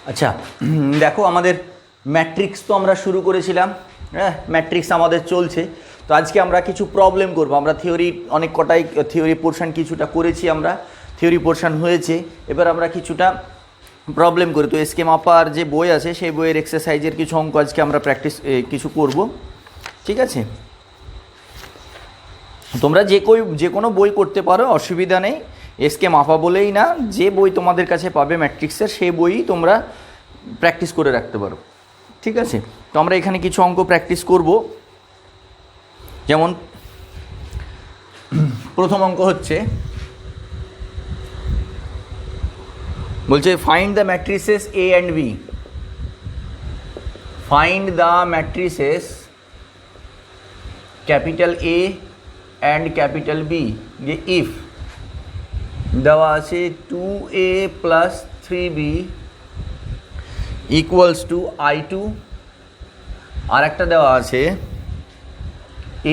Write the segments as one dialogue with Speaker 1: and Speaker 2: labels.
Speaker 1: আচ্ছা দেখো আমাদের ম্যাট্রিক্স তো আমরা শুরু করেছিলাম, হ্যাঁ ম্যাট্রিক্স আমাদের চলছে। তো আজকে আমরা কিছু প্রবলেম করব। আমরা থিওরি অনেক কটাই থিওরি পোর্শন কিছুটা করেছি, আমরা থিওরি পোর্শন হয়েছে, এবার আমরা কিছুটা প্রবলেম করি। তো এসকে মাপার যে বই আছে সেই বইয়ের এক্সারসাইজের কিছু অঙ্ক আজকে আমরা প্র্যাকটিস কিছু করব, ঠিক আছে? তোমরা যে কোনো বই করতে পারো, অসুবিধা নেই। এসকে মাপা বলেই না, যে বই তোমাদের কাছে পাবে ম্যাট্রিক্সের সেই বইই তোমরা প্র্যাকটিস করে রাখতে পারো, ঠিক আছে? তো আমরা এখানে কিছু অঙ্ক প্র্যাকটিস করব। যেমন প্রথম অঙ্ক হচ্ছে, বলছে find the matrices A and B. Find the matrices capital A and capital B, যে ইফ দেওয়া আছে 2a plus 3b equals to I2, আর একটা দেওয়া আছে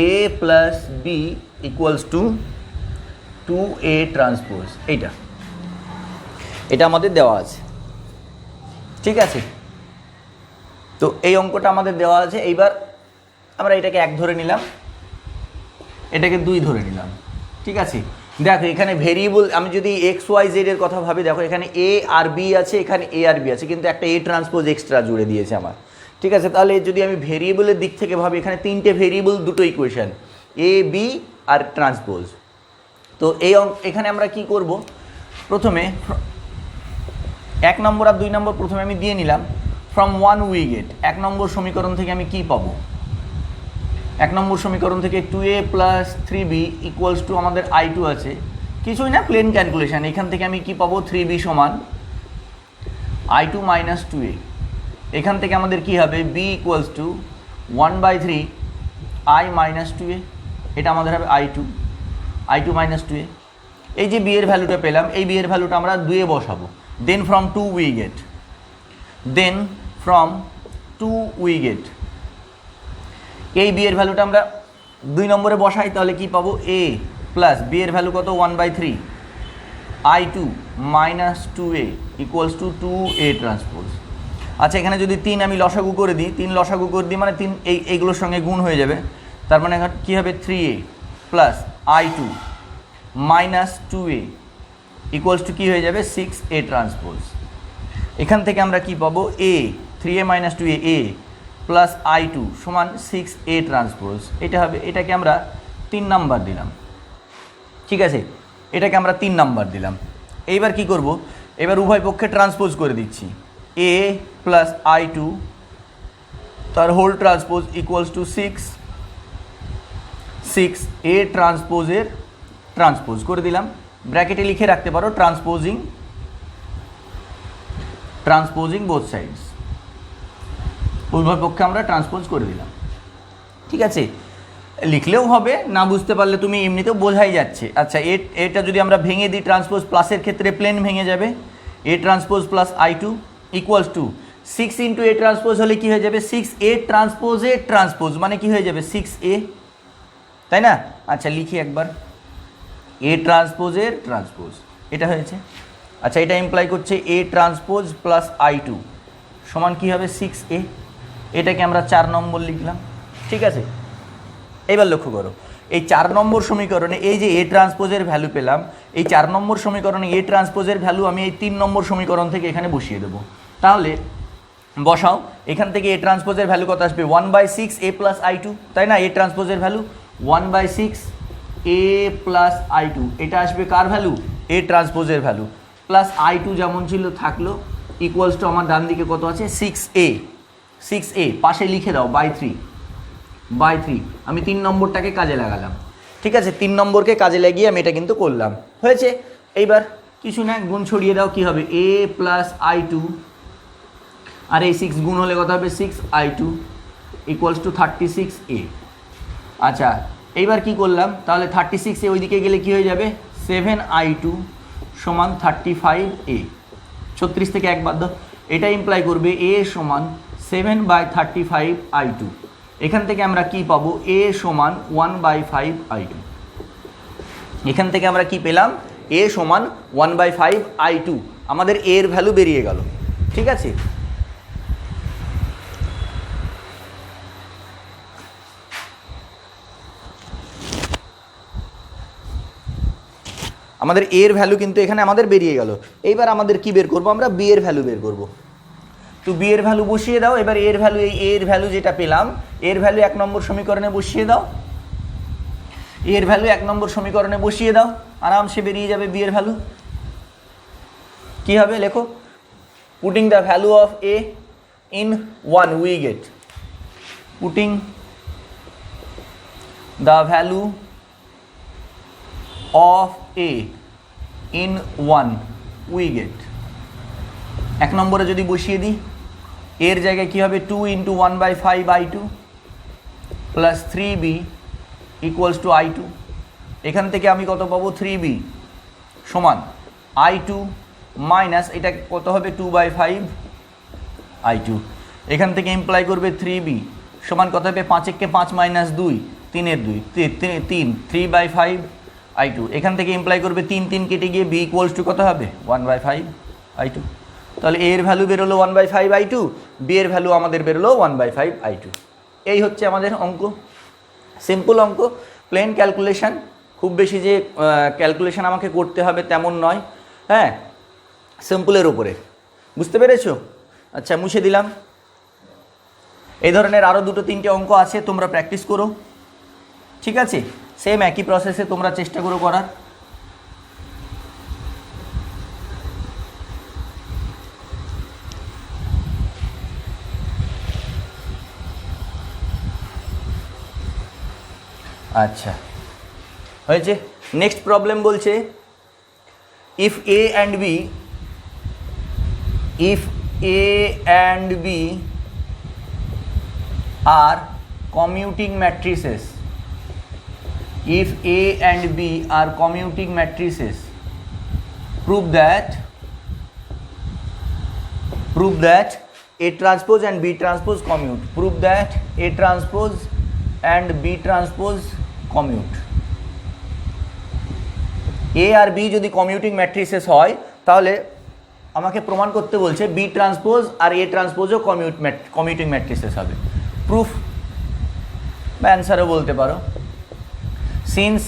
Speaker 1: a plus b equals to 2a transpose. এটা আমাদের দেওয়া আছে, ঠিক আছে? তো এই অঙ্কটা আমাদের দেওয়া আছে। এইবার আমরা এটাকে 1 ধরে নিলাম, এটাকে 2 ধরে নিলাম, ঠিক আছে? দেখো এখানে ভেরিয়েবল, আমি যদি এক্স ওয়াই জেড এর কথা ভাবি, দেখো এখানে এ আর বি আছে, এখানে এ আর বি আছে, কিন্তু একটা এ ট্রান্সপোজ এক্সট্রা জুড়ে দিয়েছে আমার, ঠিক আছে? তাহলে যদি আমি ভেরিয়েবলের দিক থেকে ভাবি, এখানে 3টে variable, 2টো equation, A B R transpose. তো এখানে আমরা কি করব, প্রথমে 1 নম্বর আর 2 নম্বর প্রথমে আমি দিয়ে নিলাম। ফ্রম 1 উই গেট, 1 নম্বর সমীকরণ থেকে আমি কি পাবো? 1 নম্বর সমীকরণ থেকে 2a plus 3b equals to আমাদের I2 আছে, কিছুই না, প্লেন ক্যালকুলেশন। এখান থেকে আমি কি পাবো? 3b সমান I2 মাইনাস 2a। এখান থেকে আমাদের কি হবে? b equals to 1/3 I minus 2a, এটা আমাদের হবে I2 মাইনাস 2a। এই যে b এর ভ্যালুটা পেলাম, এই b এর ভ্যালুটা আমরা 2 এ বসাবো। দেন ফ্রম 2 উই গেট, এই বি এর ভ্যালুটা আমরা 2 নম্বরে বসাই, তাহলে কি পাবো? a প্লাস বি এর ভ্যালু কত? 1/3 I2 minus 2a equals two 2a transpose. আচ্ছা এখানে যদি 3 আমি লসাগু করে দিই, 3 লসাগু করে দিই মানে 3 এইগুলোর সঙ্গে গুণ হয়ে যাবে, তার মানে কী হবে? 3a plus I2 minus 2a equals to কী হয়ে যাবে? 6a transpose. এখান থেকে আমরা কি পাবো? a 3a minus 2a a plus I2 সমান 6a ট্রান্সপোজ। এটা হবে, এটাকে আমরা 3 নাম্বার দিলাম, ঠিক আছে? এটাকে আমরা 3 নাম্বার দিলাম। এইবার কি করব? এবার উভয় পক্ষে ট্রান্সপোজ করে দিচ্ছি। a প্লাস I2 তার whole transpose equals to 6a ট্রান্সপোজের ট্রান্সপোজ করে দিলাম। ব্র্যাকেটে লিখে রাখতে পারো ট্রান্সপোজিং বোথ সাইডস। উভয় পক্ষে আমরা ট্রান্সপোজ করে দিলাম, ঠিক আছে? লিখলেও হবে, না বুঝতে পারলে তুমি এমনিতেও বোঝাই যাচ্ছে। আচ্ছা এটা যদি আমরা ভেঙে দিই, ট্রান্সপোজ প্লাসের ক্ষেত্রে প্লেন ভেঙে যাবে। a transpose plus I2 equals to 6 into a transpose হলে কী হয়ে যাবে? 6a ট্রান্সপোজের ট্রান্সপোজ, মানে কি হয়ে যাবে? 6a, তাই না? আচ্ছা লিখি একবার, a ট্রান্সপোজের ট্রান্সপোজ, এটা হয়েছে। আচ্ছা এটা ইমপ্লাই করছে a ট্রান্সপোজ প্লাস I2 সমান কী হবে? 6a। এটাকে আমরা 4 নম্বর লিখলাম, ঠিক আছে? এবার লক্ষ্য করো, এই 4 নম্বর সমীকরণে এই যে a ট্রান্সপোজের ভ্যালু পেলাম, এই 4 নম্বর সমীকরণে a ট্রান্সপোজের ভ্যালু আমি এই 3 নম্বর সমীকরণ থেকে এখানে বসিয়ে দেবো। তাহলে বসাও, এখান থেকে a ট্রান্সপোজের ভ্যালু কত আসবে? 1/6a প্লাস I2, তাই না? a ট্রান্সপোজের ভ্যালু 1/6a প্লাস I2, এটা আসবে কার ভ্যালু? a ট্রান্সপোজের ভ্যালু, প্লাস I2 যেমন ছিল থাকলো, ইকুয়ালস টু আমার ডান দিকে কত আছে? 6a পাশে লিখে দাও বাই 3। আমি 3 নম্বরটাকে কাজে লাগালাম, ঠিক আছে? 3 নম্বরকে কাজে লাগিয়ে আমি এটা কিন্তু করলাম, হয়েছে। এইবার কিছু না, গুণ ছড়িয়ে দাও, কি হবে? a প্লাস I2 আর এই 6 গুণ হলে কত হবে? 6I2 equals to 36a। আচ্ছা এইবার কি করলাম? তাহলে 36a ওইদিকে গেলে কি হয়ে যাবে? 7I2 সমান 35a। 36 থেকে 1 বাদ দাও, এটা ইমপ্লাই করবে a সমান 7/35I2। এখান থেকে আমরা কি পাবো? a সমান 1/5I2। এখান থেকে আমরা কি পেলাম? a সমান 1/5I2। আমাদের a এর ভ্যালু বেরিয়ে গেল, ঠিক আছে। আমাদের এর ভ্যালু কিন্তু এখানে আমাদের বেরিয়ে গেল। এইবার আমাদের কি বের করব, আমরা বি এর ভ্যালু বের করব। তো বি এর ভ্যালু বসিয়ে দাও। এবার এর ভ্যালু, এই এর ভ্যালু যেটা পেলাম, এর ভ্যালু 1 নম্বর সমীকরণে বসিয়ে দাও। এর ভ্যালু 1 নম্বর সমীকরণে বসিয়ে দাও, আরামসে বেরিয়ে যাবে বি এর ভ্যালু। কি হবে লেখো, putting the value of A in 1 we get, putting the value of A in 1 we get. 1 নম্বরে যদি বসিয়ে দিই, এর জায়গায় কি হবে, 2 × 1/5 I2 plus 3b equals to I2। এখান থেকে আমি কত পাবো, 3b সমান I2 মাইনাস এটা কত হবে, 2/5 I2। এখান থেকে ইমপ্লাই করবে 3b সমান কত হবে, 5 × 5 - 2, 3 × 2 3, 3/5 I2। এখান থেকে ইমপ্লাই করবে 3 3 কেটে গিয়ে b ইকুয়ালস টু কত হবে, 1/5 I2। তাহলে এর ভ্যালু বেরোলো 1/5 I2, বি এর ভ্যালু আমাদের বেরোলো 1/5 I2। এই হচ্ছে আমাদের অঙ্ক, সিম্পল অঙ্ক, প্লেন ক্যালকুলেশন, খুব বেশি যে ক্যালকুলেশন আমাকে করতে হবে তেমন নয়, হ্যাঁ, সিম্পলের উপরে। বুঝতে পেরেছো? আচ্ছা, মুছে দিলাম। এই ধরনের আরও 2-3টে অঙ্ক আছে, তোমরা প্র্যাকটিস করো, ঠিক আছে? সেম একই প্রসেসে তোমরা চেষ্টা করো করার। আচ্ছা, হয়েছে। নেক্সট প্রবলেম বলছে, if A and B are commuting matrices, if A and B are commuting matrices, prove that A transpose and B transpose commute, prove that A transpose and B transpose commute। A আর B যদি commuting matrices হয়, তাহলে আমাকে প্রমাণ করতে বলছে B transpose আর A ট্রান্সপোজও কমিউটিং ম্যাট্রিসেস হবে। প্রুফ বা অ্যান্সারও বলতে পারো। Since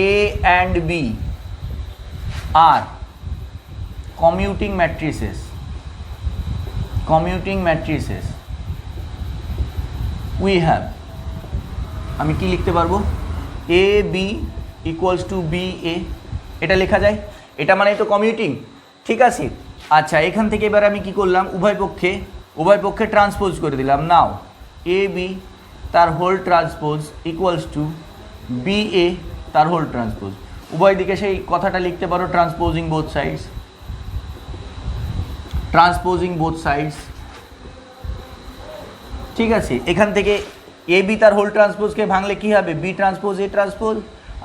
Speaker 1: A and B are commuting matrices, we have, আমি কি লিখতে পারবো, A B equals to B এ, এটা লেখা যায়। এটা মানে তো কমিউটিং, ঠিক আছে। আচ্ছা, এখান থেকে এবার আমি কি করলাম, উভয় পক্ষে ট্রান্সপোজ করে দিলাম। নাও এ বি তার whole transpose equals to B A তার হোল ট্রান্সপোজ। উভয় দিকে সেই কথাটা লিখতে পারো, ট্রান্সপোজিং বোথ সাইডস, ঠিক আছে। এখান থেকে এ বি তার হোল ট্রান্সপোজকে ভাঙলে কি হবে, বি ট্রান্সপোজ এ ট্রান্সপোজ,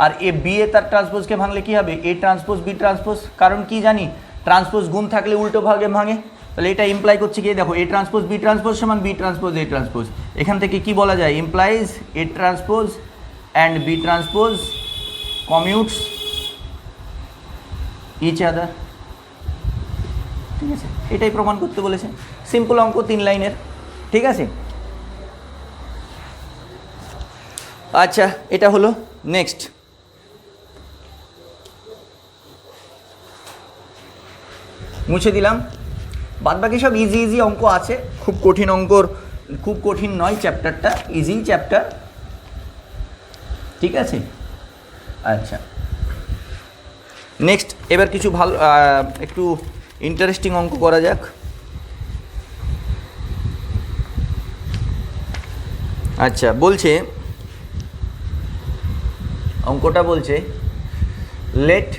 Speaker 1: আর এ বি এ তার ট্রান্সপোজকে ভাঙলে কি হবে, এ ট্রান্সপোজ বি ট্রান্সপোজ। কারণ কি জানি, ট্রান্সপোজ গুণ থাকলে উল্টো ভাগে ভাঙে, তাহলে এটা ইমপ্লাই করছে কি, দেখো এ ট্রান্সপোজ বি ট্রান্সপোজ সমান বি ট্রান্সপোজ এ ট্রান্সপোজ। এখান থেকে কি বলা যায়, implies A transpose and B transpose commutes each other, ঠিক আছে। এটাই প্রমাণ করতে বলেছে, সিম্পল অঙ্ক, 3 লাইনের, ঠিক আছে। আচ্ছা, এটা হলো। নেক্সট, মুছে দিলাম। বাদবাকি সব ইজি অঙ্ক আছে, খুব কঠিন নয় চ্যাপ্টারটা, ইজি চ্যাপ্টার, ঠিক আছে। আচ্ছা, নেক্সট এবার কিছু ভালো একটু ইন্টারেস্টিং অঙ্ক করা যাক। আচ্ছা, বলছে, অঙ্কটা বলছে, let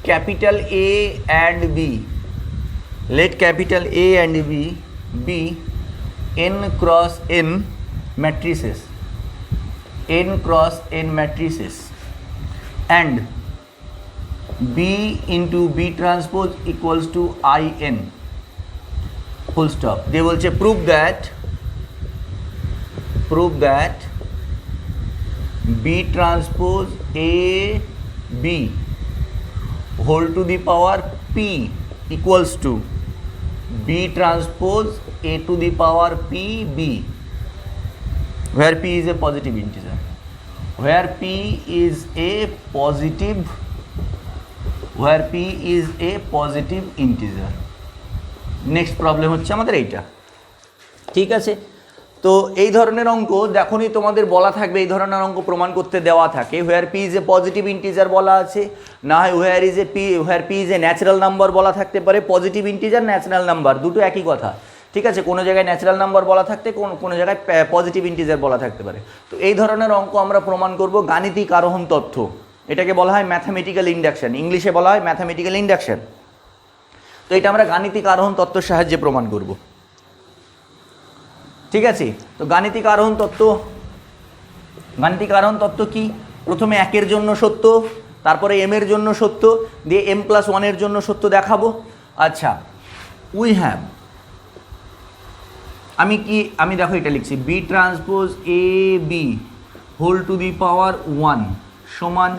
Speaker 1: capital A and B B n cross n matrices, and B into B transpose equals to in, full stop। দিয়ে বলছে prove that B transpose A B whole to the power P equals to B B transpose A to the power P B, where p is a positive integer, where p is a positive, where p is a positive integer. Next problem হচ্ছে আমাদের এইটা, ঠিক আছে। তো এই ধরনের অঙ্ক যখনই তোমাদের বলা থাকবে, এই ধরনের অঙ্ক প্রমাণ করতে দেওয়া থাকে, where p is a positive integer বলা আছে, না হয় where p is a natural number বলা থাকতে পারে। পজিটিভ ইন্টিজার ন্যাচারাল নাম্বার দুটো একই কথা, ঠিক আছে। কোনো জায়গায় ন্যাচারাল নাম্বার বলা থাকতে, কোনো জায়গায় পজিটিভ ইন্টিজার বলা থাকতে পারে। তো এই ধরনের অঙ্ক আমরা প্রমাণ করব গাণিতিক আরোহণ তথ্য, এটাকে বলা হয় ম্যাথামেটিক্যাল ইন্ডাকশন, ইংলিশে বলা হয় ম্যাথামেটিক্যাল ইন্ডাকশন। তো এটা আমরা গাণিতিক আরোহণ তত্ত্বের সাহায্যে প্রমাণ করব, ঠিক আছে। তো গাণিতিক আরোহণ তত্ত্ব কি? প্রথমে একের জন্য সত্য, তারপরে এম এর জন্য সত্য, দিয়ে m+1 এর জন্য সত্য দেখাবো। আচ্ছা, উই হ্যাভ, আমি দেখো এটা লিখছি, B transpose A B whole to the power 1 সমান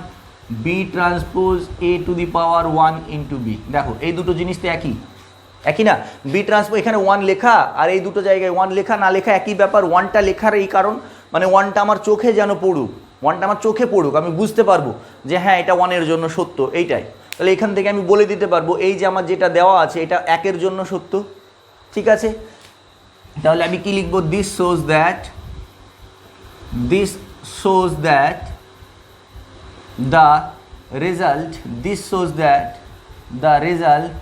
Speaker 1: B transpose A to the power 1 into B. দেখো এই দুটো জিনিস তো একই না। বি ট্রান্সপোজ এখানে 1 লেখা, আর এই দুটো জায়গায় 1 লেখা না লেখা একই ব্যাপার। 1টা লেখার এই কারণ, মানে 1টা আমার চোখে যেন পড়ুক, 1টা আমার চোখে পড়ুক, আমি বুঝতে পারবো যে হ্যাঁ এটা 1 এর জন্য সত্য, এইটাই। তাহলে এখান থেকে আমি বলে দিতে পারবো এই যে আমার যেটা দেওয়া আছে এটা 1 এর জন্য সত্য, ঠিক আছে। তাহলে আমি কি লিখবো? This shows that the result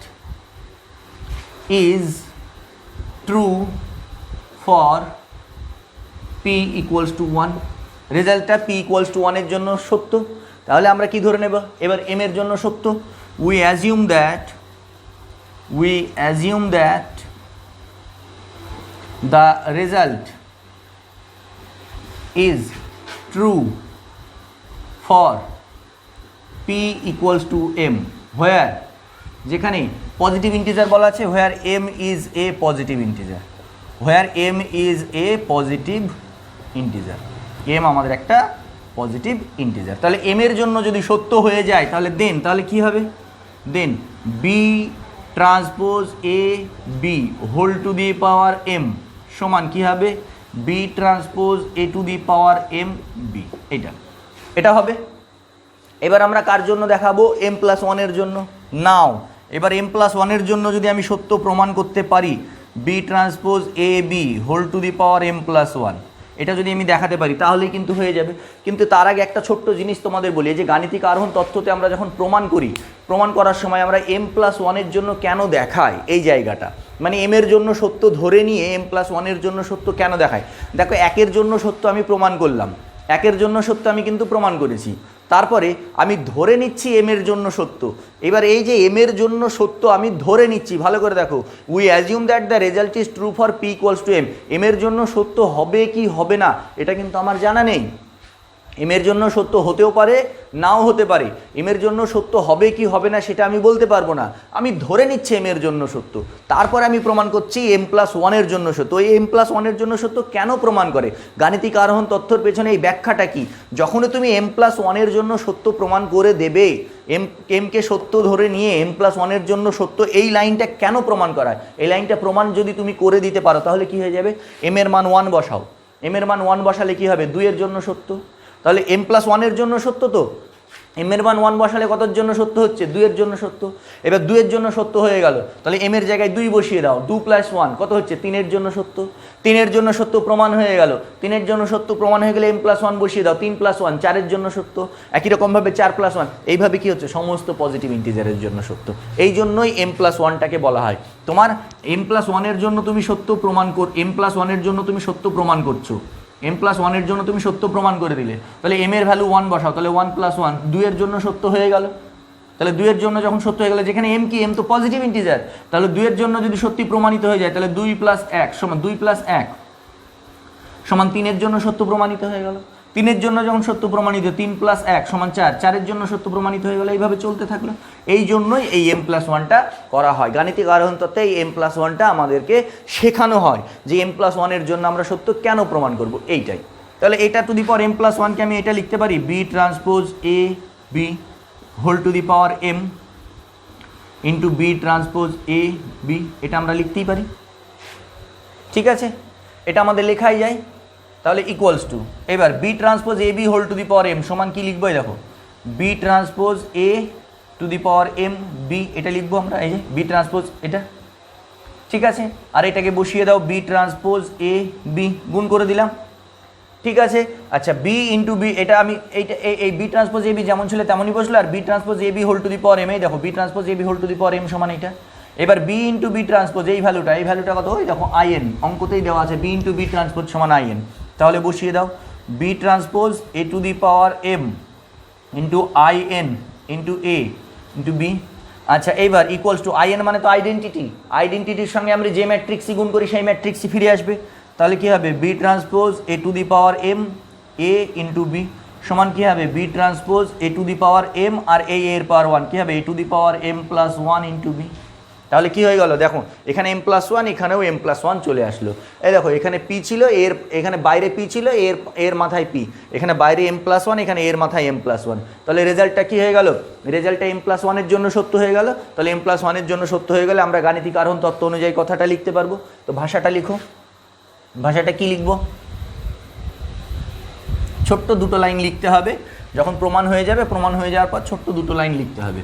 Speaker 1: is true for p equals to 1, রেজাল্টটা p equals to 1 এর জন্য সত্য। তাহলে আমরা কি ধরে নেব এবার m এর জন্য সত্য? we assume that the result is true for p equals to m, where যেখানে পজিটিভ ইন্টিজার বলা আছে, where m is a positive integer, m আমাদের একটা পজিটিভ ইন্টিজার। তাহলে m এর জন্য যদি সত্য হয়ে যায় তাহলে কি হবে? Then b transpose a b whole to the power m সমান কি হবে? b transpose a to the power m b, এটা হবে। এবার আমরা কার জন্য দেখাবো? m+1 এর জন্য। নাও এবার m+1 এর জন্য যদি আমি সত্য প্রমাণ করতে পারি, b transpose a b whole to the power m+1, এটা যদি আমি দেখাতে পারি তাহলেই কিন্তু হয়ে যাবে। কিন্তু তার আগে একটা ছোট্ট জিনিস তোমাদের বলি, যে গাণিতিক আরোহণ তত্ত্বতে আমরা যখন প্রমাণ করার সময় আমরা m+1 এর জন্য কেন দেখাই এই জায়গাটা, মানে m এর জন্য সত্য ধরে নিয়ে m+1 এর জন্য সত্য কেন দেখাই? দেখো, 1 এর জন্য সত্য আমি প্রমাণ করলাম, 1 এর জন্য সত্য আমি কিন্তু প্রমাণ করেছি, তারপরে আমি ধরে নিচ্ছি m এর জন্য সত্য। এবার এই যে m এর জন্য সত্য আমি ধরে নিচ্ছি, ভালো করে দেখো, we assume that the result is true for p equals to m। m এর জন্য সত্য হবে কি হবে না এটা কিন্তু আমার জানা নেই। m এর জন্য সত্য হতেও পারে, নাও হতে পারে। m এর জন্য সত্য হবে কি হবে না সেটা আমি বলতে পারবো না, আমি ধরে নিচ্ছি m এর জন্য সত্য, তারপরে আমি প্রমাণ করছি m+1 এর জন্য সত্য। ওই m+1 এর জন্য সত্য কেন প্রমাণ করে? গাণিতিক আরোহণ তথ্যের পেছনে এই ব্যাখ্যাটা কি? যখনই তুমি m+1 এর জন্য সত্য প্রমাণ করে দেবে, কে সত্য ধরে নিয়ে m+1 এর জন্য সত্য, এই লাইনটা কেন প্রমাণ করায়? এই লাইনটা প্রমাণ যদি তুমি করে দিতে পারো তাহলে কি হয়ে যাবে? m এর মান 1 বসাও, m এর মান 1 বসালে কি হবে? 2 এর জন্য সত্য। তাহলে m+1 এর জন্য সত্য, তো m এর মান 1 বসালে কতর জন্য সত্য হচ্ছে? 2 এর জন্য সত্য। এবার 2 এর জন্য সত্য হয়ে গেল, তাহলে m এর জায়গায় 2 বসিয়ে দাও, 2 + 1 কত হচ্ছে? 3 এর জন্য সত্য। 3 এর জন্য সত্য প্রমাণ হয়ে গেল, 3 এর জন্য সত্য প্রমাণ হয়ে গেলে m+1 বসিয়ে দাও, 3 + 1 4 এর জন্য সত্য। একই রকমভাবে 4 + 1, এইভাবে কি হচ্ছে? সমস্ত পজিটিভ ইন্টিজারের জন্য সত্য। এই জন্যই m+1টাকে বলা হয় তোমার m+1 এর জন্য তুমি সত্য প্রমাণ m+1 এর জন্য তুমি সত্য প্রমাণ করছো, m+1 এর জন্য তুমি সত্য প্রমাণ করে দিলে, তাহলে m এর ভ্যালু 1 বসাও, তাহলে 1 + 1 2 এর জন্য সত্য হয়ে গেল। তাহলে 2 এর জন্য যখন সত্য হয়ে গেল, যেখানে m কি? m তো পজিটিভ ইন্টিজার, তাহলে 2 এর জন্য যদি সত্যি প্রমাণিত হয়ে যায় তাহলে 2 + 1 সমান 2 + 1 সমান 3 এর জন্য সত্য প্রমাণিত হয়ে গেল। 3 এর জন্য যখন সত্য প্রমাণিত, 3 + 1 সমান 4, 4 এর জন্য সত্য প্রমাণিত হয়ে গেল, এইভাবে চলতে থাকলো। এই জন্যই এই m+1টা করা হয়। গাণিতিক আরোহণ তত্ত্বে এই m+1টা আমাদেরকে শেখানো হয় যে m+1 এর জন্য আমরা সত্য কেন প্রমাণ করব, এইটাই। তাহলে এটা টু দি পাওয়ার m+1কে আমি এটা লিখতে পারি b transpose a b whole to the power m into B transpose A B, এটা আমরা লিখতেই পারি। ঠিক আছে, এটা আমাদের লেখাই যায়। তাহলে ইকুয়ালস টু, এবার B transpose A B whole to the power M সমান কি লিখবো, এই দেখো B transpose A to the power M B, এটা লিখবো আমরা, এই যে বি ট্রান্সপোজ এটা। ঠিক আছে, আর এটাকে বসিয়ে দাও বি ট্রান্সপোজ এ বি, গুণ করে দিলাম। ঠিক আছে, আচ্ছা বি ইন্টু বি, এটা আমি এইটা এই বি ট্রান্সপোজ এ বি যেমন ছিল তেমনই বসলো, আর B transpose A B whole to the power M, এই দেখো B transpose A B whole to the power M সমান এটা। এবার বি ইন্টু বি ট্রান্সপোজ এই ভ্যালুটা কত, ওই দেখো আইএন, অঙ্কতেই দেওয়া আছে বি ইন্টু বি ট্রান্সপোজ সমান আইএন। তাহলে বসিয়ে দাও B transpose A to the power M into I N into A into B. আচ্ছা এইবার ইকুয়ালস টু আইএন মানে তো আইডেন্টিটির সঙ্গে আমরা যে ম্যাট্রিক্সই গুণ করি সেই ম্যাট্রিক্সই ফিরে আসবে। তাহলে কী হবে B transpose A to the power M A into B সমান কী হবে B transpose A to the power M আর এর পাওয়ার ওয়ান কী হবে A to the power M plus one into B. তাহলে কী হয়ে গেল দেখো, এখানে এম প্লাস ওয়ান, এখানেও এম প্লাস ওয়ান চলে আসলো। এই দেখো এখানে পি ছিল, এখানে বাইরে পি ছিল, এর মাথায় পি, এখানে বাইরে এম প্লাস ওয়ান, এখানে এর মাথায় এম প্লাস ওয়ান। তাহলে রেজাল্টটা কী হয়ে গেল, রেজাল্টটা এম প্লাস ওয়ানের জন্য সত্য হয়ে গেল। তাহলে এম প্লাস ওয়ানের জন্য সত্য হয়ে গেলে আমরা গাণিতিক আরোহণ তত্ত্ব অনুযায়ী কথাটা লিখতে পারবো। তো ভাষাটা লিখো, ভাষাটা কি লিখবো, ছোট্ট দুটো লাইন লিখতে হবে। যখন প্রমাণ হয়ে যাবে, প্রমাণ হয়ে যাওয়ার পর ছোট্ট দুটো লাইন লিখতে হবে।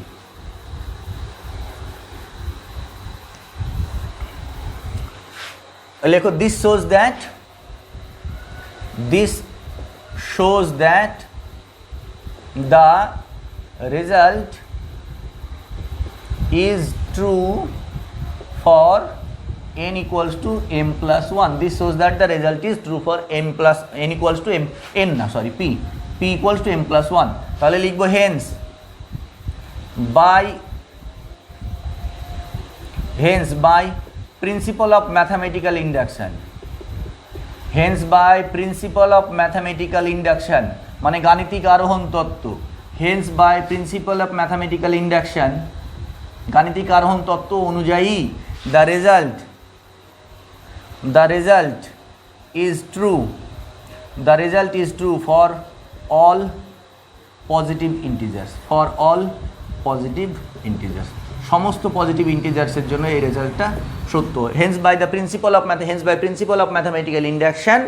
Speaker 1: লেখো this shows that the result is true for n equals to m plus 1. This shows that the result is true for n equals to p equals to m plus 1. তাহলে লিখবো hence by principle of mathematical induction, hence by principle of mathematical induction মানে গাণিতিক আরোহণ তত্ত্ব, hence by principle of mathematical induction গাণিতিক আরোহণ তত্ত্ব অনুযায়ী the result is true for all positive integers, সমস্ত পজিটিভ ইন্টিজার্সের জন্য এই রেজাল্টটা সত্য। Hence by principle of mathematical induction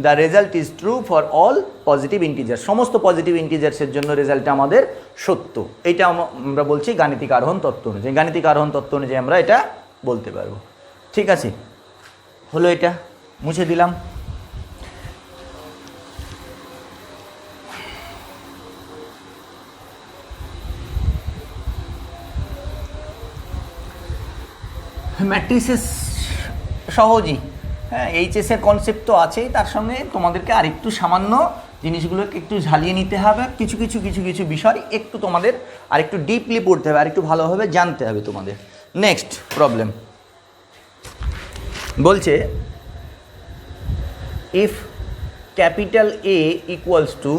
Speaker 1: the result is true for all positive integers, সমস্ত পজিটিভ ইন্টিজার্সের জন্য রেজাল্টটা আমাদের সত্য। এইটা আমরা বলছি গাণিতিক আরোহণ তত্ত্ব অনুযায়ী, গাণিতিক আরোহণ তত্ত্ব অনুযায়ী আমরা এটা বলতে পারবো। ঠিক আছে, হলো, এটা মুছে দিলাম। ম্যাট্রিসেস সহজই, হ্যাঁ এইচএসের কনসেপ্ট তো আছেই, তার সঙ্গে তোমাদেরকে আরেকটু সামান্য জিনিসগুলোকে একটু ঝালিয়ে নিতে হবে, কিছু বিষয় একটু তোমাদের আরেকটু ডিপলি পড়তে হবে, আরেকটু ভালোভাবে জানতে হবে তোমাদের। নেক্সট প্রবলেম বলছে if capital A equals to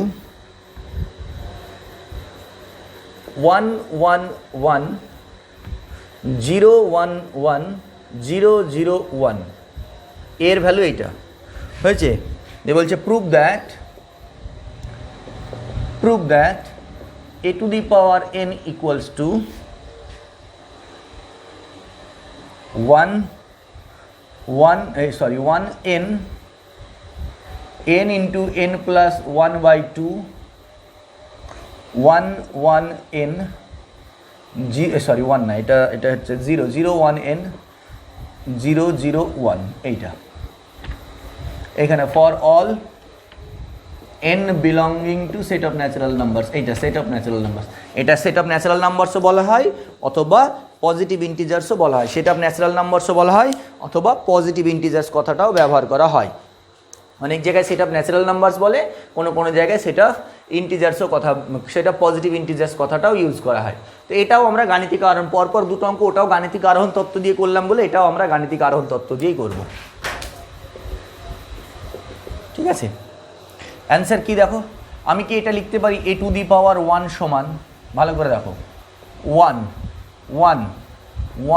Speaker 1: 11101 এর ভ্যালু এইটা হয়েছে। বলছে prove that a to the power n equals to 1n into n plus 1 by 2 1n না, এটা হচ্ছে 1n 001 এইটা, এখানে for all n belonging to set of natural numbers, এইটা সেট অফ ন্যাচারাল নাম্বারস, এটা সেট অফ ন্যাচারাল নাম্বারসও বলা হয় অথবা পজিটিভ ইন্টিজার্সও বলা হয়, সেট অফ ন্যাচারাল নাম্বারসও বলা হয় অথবা পজিটিভ ইন্টিজার্স কথাটাও ব্যবহার করা হয়। অনেক জায়গায় সেট অফ ন্যাচারাল নাম্বারস বলে, কোনো জায়গায় সেট অফ ইন্টিজার্সও সেটা পজিটিভ ইন্টিজার্স কথাটাও ইউজ করা হয়। তো এটাও আমরা গাণিতিক আরোহণ, পরপর দুটো অঙ্ক ওটাও গাণিতিক আরোহণ তত্ত্ব দিয়ে করলাম বলে এটাও আমরা গাণিতিক আরোহণ তত্ত্ব দিয়েই করব। ঠিক আছে, অ্যান্সার কি দেখো, আমি কি এটা লিখতে পারি a টু দি পাওয়ার 1 সমান, ভালো করে দেখো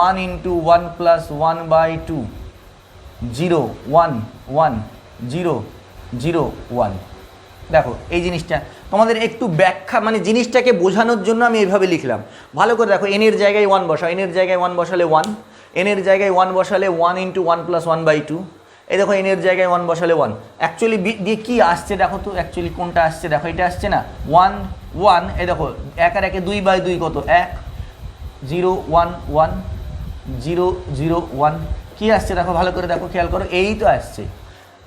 Speaker 1: 1 ইন্টু 1 প্লাস 1 বাই 2 0 1 1 0 0 1, দেখো এই জিনিসটা তোমাদের একটু ব্যাখ্যা মানে জিনিসটাকে বোঝানোর জন্য আমি এইভাবে লিখলাম। ভালো করে দেখো, এনের জায়গায় 1 বসাও, এনের জায়গায় 1 বসালে 1, এনের জায়গায় 1 বসালে 1 ইন্টু 1 প্লাস 1/2। এই দেখো এনের জায়গায় 1 বসালে 1। অ্যাকচুয়ালি দিয়ে কী আসছে দেখো তো, অ্যাকচুয়ালি কোনটা আসছে দেখো, এটা আসছে না 1 1। এই দেখো 1 আর 1 2/2 কত, 1 0 1 1 0 0 1। কী আসছে দেখো, ভালো করে দেখো, খেয়াল করো, এই তো আসছে,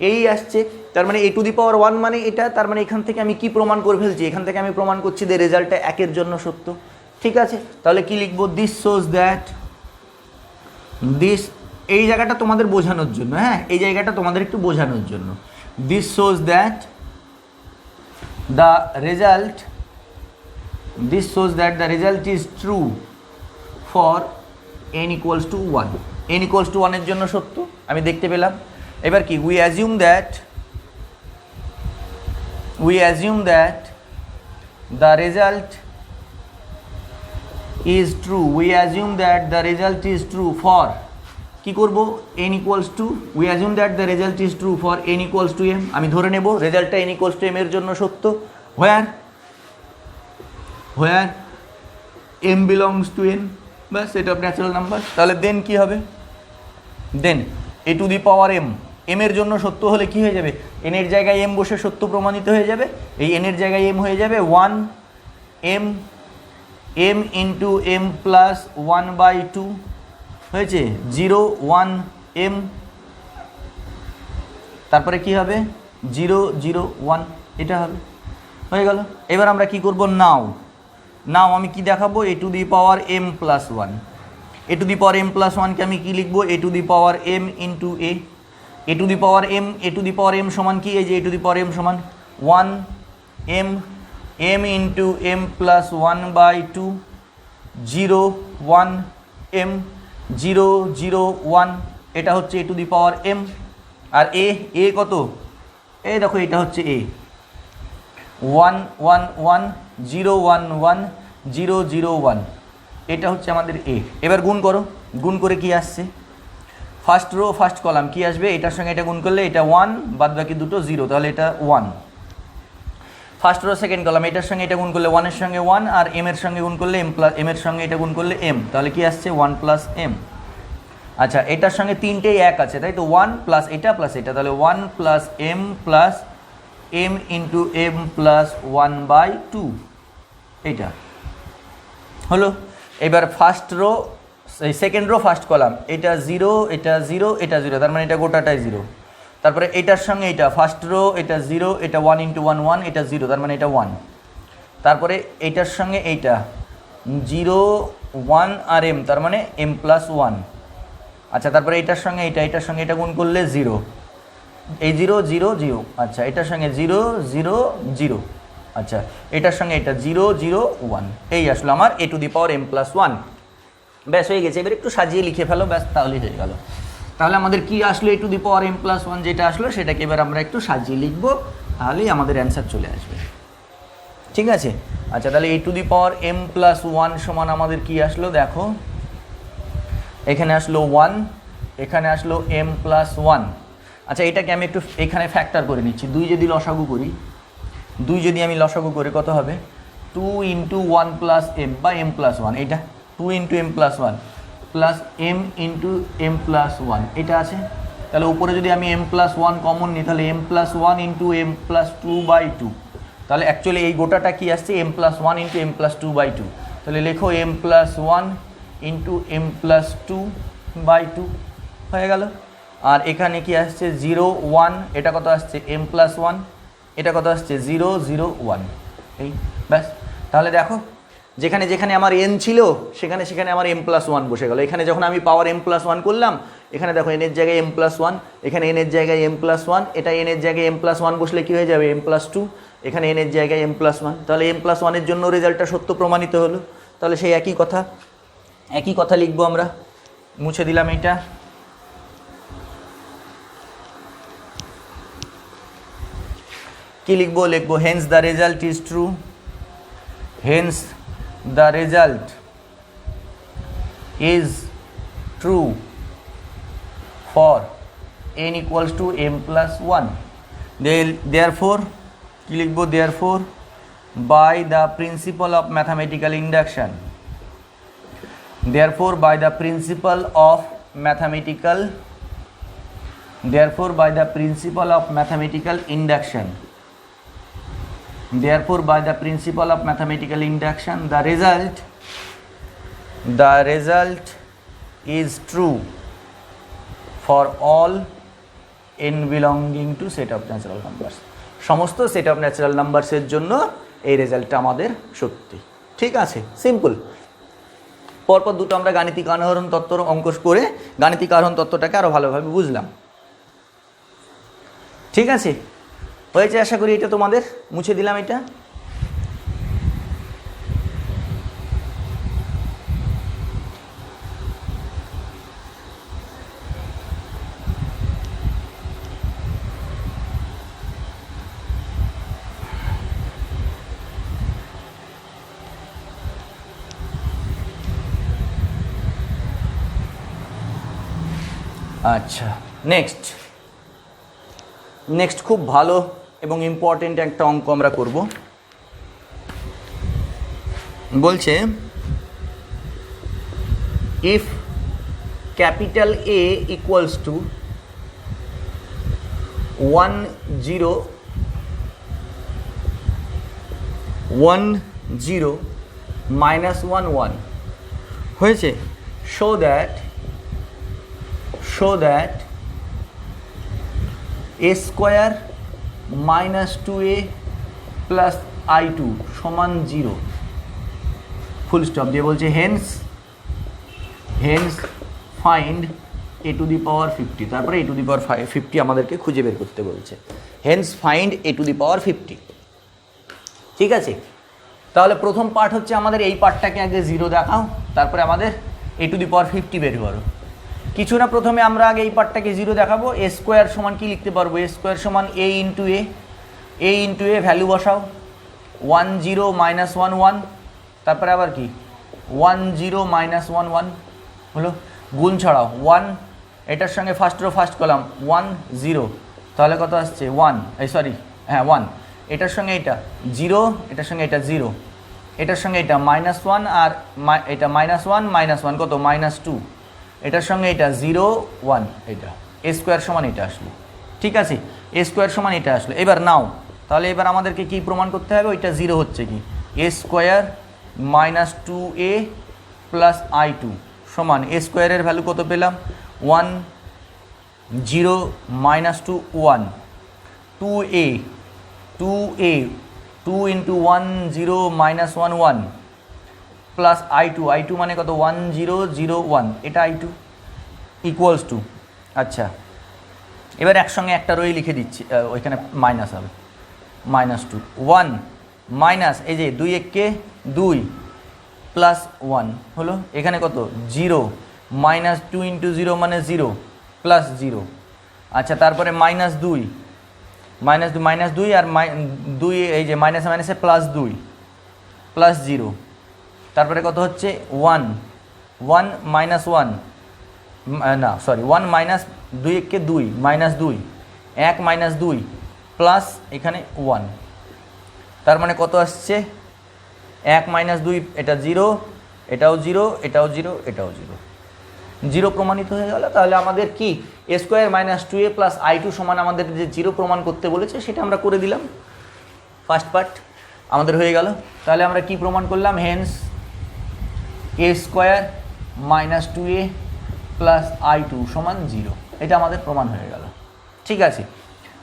Speaker 1: এই আসছে। তার মানে a⁴ মানে এটা, তার মানে এখান থেকে আমি কি প্রমাণ করে ফেলছি, এখান থেকে আমি প্রমাণ করছি যে রেজাল্টটা 1 জন্য সত্য। ঠিক আছে, তাহলে কি লিখবো, দিস শোজ দ্যাট, দিস, এই জায়গাটা তোমাদের বোঝানোর জন্য, হ্যাঁ এই জায়গাটা তোমাদের একটু বোঝানোর জন্য। This shows that the result, this shows that the result is true for n = 1। n = 1 এর জন্য সত্য আমি দেখতে পেলাম। এবার কি, we assume that the result is true, we assume that the result is true for, কি করব, n = we assume that the result is true for n = m। আমি ধরে নেব রেজাল্টটা n = m এর জন্য সত্য। where m belongs to n, বাস এটা ন্যাচারাল নাম্বার। তাহলে দেন কি হবে, দেন a⁴m m এর জন্য সত্য হলে কি হয়ে যাবে, n এর জায়গায় m বসে সত্য প্রমাণিত হয়ে যাবে। এই n এর জায়গায় m হয়ে যাবে 1 m ইন্টু m প্লাস 1/2 হয়েছে 0 1 m, তারপরে কি হবে 0 0 1, এটা হবে, হয়ে গেল। এবার আমরা কি করব, নাও আমি কি দেখাবো, a⁴m প্লাস 1। a⁴m প্লাস 1কে আমি কি লিখবো, a⁴m ইন্টু a⁴m সমান কি, এই যে a⁴m সমান 1 m into m plus 1/2 0 1 m 0 0 1, এটা হচ্ছে a⁴m। আর a কত, এই দেখো এটা হচ্ছে a 1 1 1 0 1 1 0 0 1, এটা হচ্ছে আমাদের a। এবার গুণ করো, গুণ করে কি আসছে, ফার্স্ট রো ফার্স্ট কলাম কি আসবে, এটার সঙ্গে এটা গুণ করলে এটা 1, বাদ বাকি দুটো 0, তাহলে এটা 1। ফার্স্ট রো সেকেন্ড কলাম, এটার সঙ্গে এটা গুণ করলে 1 এর সঙ্গে 1, আর m এর সঙ্গে গুণ করলে m এর সঙ্গে এটা গুণ করলে m, তাহলে কি আসছে 1 প্লাস m। আচ্ছা এটার সঙ্গে তিনটেই 1 আছে, তাই তো 1 প্লাস এটা, তাহলে 1 plus m plus m into m plus 1/2, এইটা হলো। এবার first row second rho first column, এটা 0 এটা 0 এটা 0, তার মানে এটা গোটাটাই 0। তারপরে এটার সঙ্গে এটা ফার্স্ট রো, এটা 0 এটা 1 ইন্টু 1 1, এটা 0, তার মানে এটা 1। তারপরে এইটার সঙ্গে এইটা 0 1 আর m, তার মানে m প্লাস 1। আচ্ছা তারপরে এটার সঙ্গে এটা গুণ করলে 0, এই 0 0 0, আচ্ছা এটার সঙ্গে 0 0 0, আচ্ছা এটার সঙ্গে এটা 0 0 1, এই আসলো আমার a⁴m প্লাস 1। ব্যাস হয়ে গেছে, এবার একটু সাজিয়ে লিখে ফেলো, ব্যাস তাহলেই হয়ে গেল। তাহলে আমাদের কি আসলো, a⁴m প্লাস 1 যেটা আসলো সেটাকে এবার আমরা একটু সাজিয়ে লিখবো, তাহলেই আমাদের অ্যান্সার চলে আসবে। ঠিক আছে, আচ্ছা তাহলে a⁴m প্লাস 1 সমান আমাদের কি আসলো, দেখো এখানে আসলো 1, এখানে আসলো m প্লাস 1। আচ্ছা এটাকে আমি একটু এখানে ফ্যাক্টর করে নিচ্ছি, 2 যদি লসাগু করি, 2 যদি আমি লসাগু করি কত হবে, 2 ইন্টু 1 প্লাস m বা m প্লাস 1, এটা 2 into m plus 1 plus m into m plus 1, এটা আছে। তাহলে উপরে যদি আমি m প্লাস 1 কমন নিই, তাহলে m plus 1 into m plus 2/2, তাহলে অ্যাকচুয়ালি এই গোটাটা কি আসছে, m plus 1 into m plus 2/2, তাহলে লেখো m plus 1 into m plus 2/2, হয়ে গেল। আর এখানে কি আসছে 0 1, এটা কত আসছে m প্লাস 1, এটা কত আসছে 0 0 1, এই ব্যাস। তাহলে দেখো যেখানে যেখানে আমার n ছিল সেখানে সেখানে আমার m প্লাস 1 বসে গেল। এখানে যখন আমি পাওয়ার m প্লাস 1 করলাম, এখানে দেখো n এর জায়গায় m প্লাস 1, এখানে n এর জায়গায় m প্লাস 1, এটা n এর জায়গায় m প্লাস 1 বসলে কী হয়ে যাবে, m প্লাস 2, এখানে n এর জায়গায় m প্লাস 1, তাহলে m প্লাস 1 এর জন্য রেজাল্টটা সত্য প্রমাণিত হলো। তাহলে সেই একই কথা লিখবো আমরা, মুছে দিলাম এটা। কি লিখবো, লিখবো hence the result is true, hence the result is true for n = m plus 1, therefore কি লিখবো therefore by the principle of mathematical induction, therefore by the principle of mathematical, therefore by the principle of mathematical induction, therefore by the principle of mathematical induction the result is true for all n belonging to set of natural numbers, সমস্ত set of natural নাম্বারসের জন্য এই রেজাল্টটা আমাদের সত্যি। ঠিক আছে, simple. পরপর দুটো আমরা গাণিতিক আহরণ তত্ত্ব অঙ্ক করে গাণিতিক আহরণ তত্ত্বটাকে আরও ভালোভাবে বুঝলাম। ঠিক আছে, হয়েছে আশা করি। এটা তোমাদের মুছে দিলাম এটা। আচ্ছা, নেক্সট খুব ভালো এবং ইম্পর্টেন্ট একটা অঙ্ক আমরা করব। বলছে if capital A equals to 1 0 1 0 minus 1 1 হয়েছে, show that a square minus 2a plus i2 সমান 0, ফুল স্টপ দিয়ে বলছে hence find a to the power 50, তারপরে a টু দি পাওয়ার 50 আমাদেরকে খুঁজে বের করতে বলছে। Hence find a to the power 50। ঠিক আছে, তাহলে প্রথম পার্ট হচ্ছে আমাদের এই পার্টটাকে আগে 0 দেখাও, তারপরে আমাদের a টু দি পাওয়ার 50 বের করো। কিছু না, প্রথমে আমরা আগে এই পার্টটাকে 0 দেখাবো। এ স্কোয়ার সমান কি লিখতে পারবো? এ স্কোয়ার সমান a ইন্টু এ ভ্যালু বসাও 1 0 minus 1 1, তারপরে আবার কি 1 0 minus 1 1 হলো, গুণ ছড়াও 1, এটার সঙ্গে ফার্স্ট কলাম 1 0, তাহলে কত আসছে 1, সরি হ্যাঁ 1, এটার সঙ্গে এটা 0, এটার সঙ্গে এটা 0, এটার সঙ্গে এটা -1 আর এটা -1 কত -2, এটার সঙ্গে এটা 0 1, এটা এ স্কোয়ার সমান এটা আসলো। ঠিক আছে, এ স্কোয়ার সমান এটা আসলো। এবার নাও, তাহলে এবার আমাদেরকে কি প্রমাণ করতে হবে? ওইটা 0 হচ্ছে কি এ স্কোয়ার -2a প্লাস i2 সমান এ স্কোয়ারের ভ্যালু কত পেলাম 1 0 -2 1, 2a 2 ইন্টু 1 0 -1 1 প্লাস i2 মানে কত 1 0 0 1, এটা i2 ইকুয়ালস টু, আচ্ছা এবার একসঙ্গে একটা রোই লিখে দিচ্ছি, ওইখানে মাইনাস হবে -2 1 মাইনাস এই যে 2 1 2 প্লাস 1 হলো, এখানে কত 0 -2 ইন্টু 0 মানে 0 প্লাস 0, আচ্ছা তারপরে -2 আর 2 এই যে মাইনাসে প্লাস 2 প্লাস 0, তারপরে কত হচ্ছে 1 মাইনাস 1 না sorry 1 minus 2 1 2 minus 2 1 minus 2 plus এখানে 1, তার মানে কত আসছে 1 মাইনাস 2, এটা 0, এটাও 0, এটাও 0, এটাও 0 প্রমাণিত হয়ে গেল। তাহলে আমাদের কি এ স্কোয়ার -2a প্লাস i2 সমান আমাদের যে 0 প্রমাণ করতে বলেছে সেটা আমরা করে দিলাম। ফার্স্ট পার্ট আমাদের হয়ে গেল। তাহলে আমরা কি প্রমাণ করলাম? হেন্স এ স্কোয়ার -2a প্লাস i2 সমান 0, এটা আমাদের প্রমাণ হয়ে গেল। ঠিক আছে,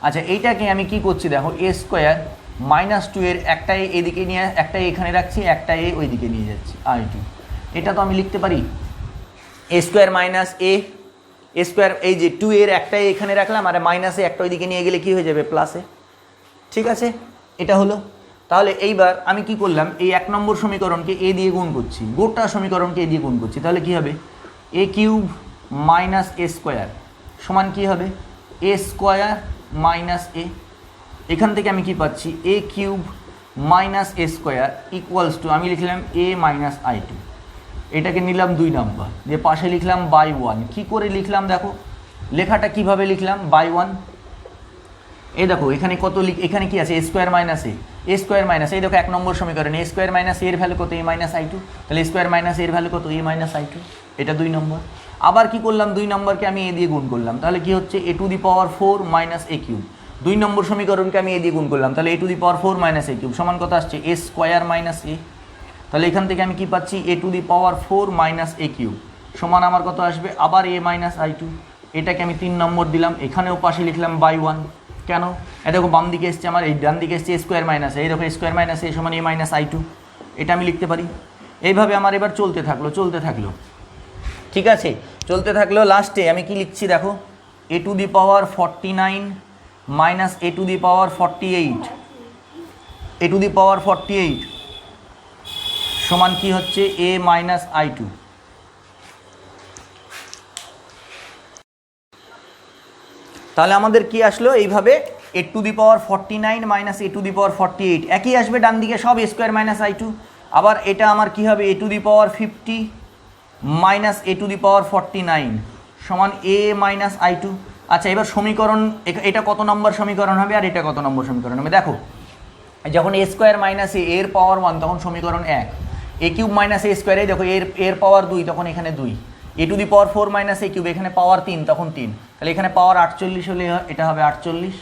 Speaker 1: আচ্ছা এইটাকে আমি কি করছি দেখো, এ স্কোয়ার -2 এর একটা এদিকে নিয়ে একটা এখানে রাখছি, একটা এ ওইদিকে নিয়ে যাচ্ছি i2, এটা তো আমি লিখতে পারি এ স্কোয়ার মাইনাস এ স্কোয়ার, এই যে 2 এর একটা এখানে রাখলাম আর মাইনাসে একটা ওইদিকে নিয়ে গেলে কি হয়ে যাবে প্লাসে। ঠিক আছে, এটা হলো। তাহলে এইবার আমি কি করলাম, এই 1 নম্বর সমীকরণকে এ দিয়ে গুণ করছি, গোটা সমীকরণকে এ দিয়ে গুণ করছি, তাহলে কি হবে এ কিউব মাইনাস এ স্কোয়ার সমান কি হবে এ স্কোয়ার মাইনাস এ, এখান থেকে আমি কি পাচ্ছি A cube minus A square equals to আমি লিখলাম এ মাইনাস i2, এটাকে নিলাম 2 নম্বর, যে পাশে লিখলাম বাই 1। কী করে লিখলাম দেখো, লেখাটা কিভাবে লিখলাম বাই 1, এই দেখো এখানে কত এখানে কি আছে এ square minus A square minus, এই দেখো 1 নম্বর সমীকরণে এ স্কোয়ার মাইনাস এর ভ্যালু কত, এ মাইনাস আই টু, তাহলে এ স্কোয়ার মাইনাস এর ভ্যালু কত, এ মাইনাস আই টু, এটা 2 নম্বর। আবার কি করলাম, 2 নম্বরকে আমি এ দিয়ে গুণ করলাম, তাহলে কি হচ্ছে A to the power 4 minus A cube. 2 number সমীকরণকে আমি এ দিয়ে গুণ করলাম, তাহলে A to the power 4 minus A cube সমান কত আসছে এ স্কোয়ার মাইনাস এ, তাহলে এখান থেকে আমি কি পাচ্ছি A to the power 4 minus A cube সমান আমার কত আসবে আবার এ মাইনাস আই টু। এটাকে আমি 3 নম্বর দিলাম, এখানেও পাশে লিখলাম বাই 1। কেন, এ দেখো বাম দিকে এসছে আমার, এই ডান দিকে এসছে এ স্কোয়ার মাইনাস, এই দেখো স্কোয়ার মাইনাস এ সমান এ মাইনাস আই টু, এটা আমি লিখতে পারি। এইভাবে আমার এবার চলতে থাকলো, ঠিক আছে, চলতে থাকলো। লাস্টে আমি কি লিখছি দেখো, A to the power 49 minus A to the power 48, A to the power 48 সমান কি হচ্ছে এ মাইনাস আই টু। তাহলে আমাদের কি আসলো এইভাবে A to the power 49 minus A to the power 48 একই আসবে ডান দিকে সব A square minus I two. আবার এটা আমার কি হবে A to the power 50 minus A to the power 49 সমান এ মাইনাস আই টু। আচ্ছা এবার সমীকরণ, এটা কত নম্বর সমীকরণ হবে আর এটা কত নম্বর সমীকরণ হবে, দেখো যখন এ স্কোয়ার মাইনাস এর পাওয়ার 1 তখন সমীকরণ 1, A cube minus A square, এই দেখো এর পাওয়ার 2 তখন এখানে 2, A to the power 4 minus A cube এখানে পাওয়ার 3 তখন 3, তাহলে এখানে পাওয়ার 48 হলে এটা হবে 48,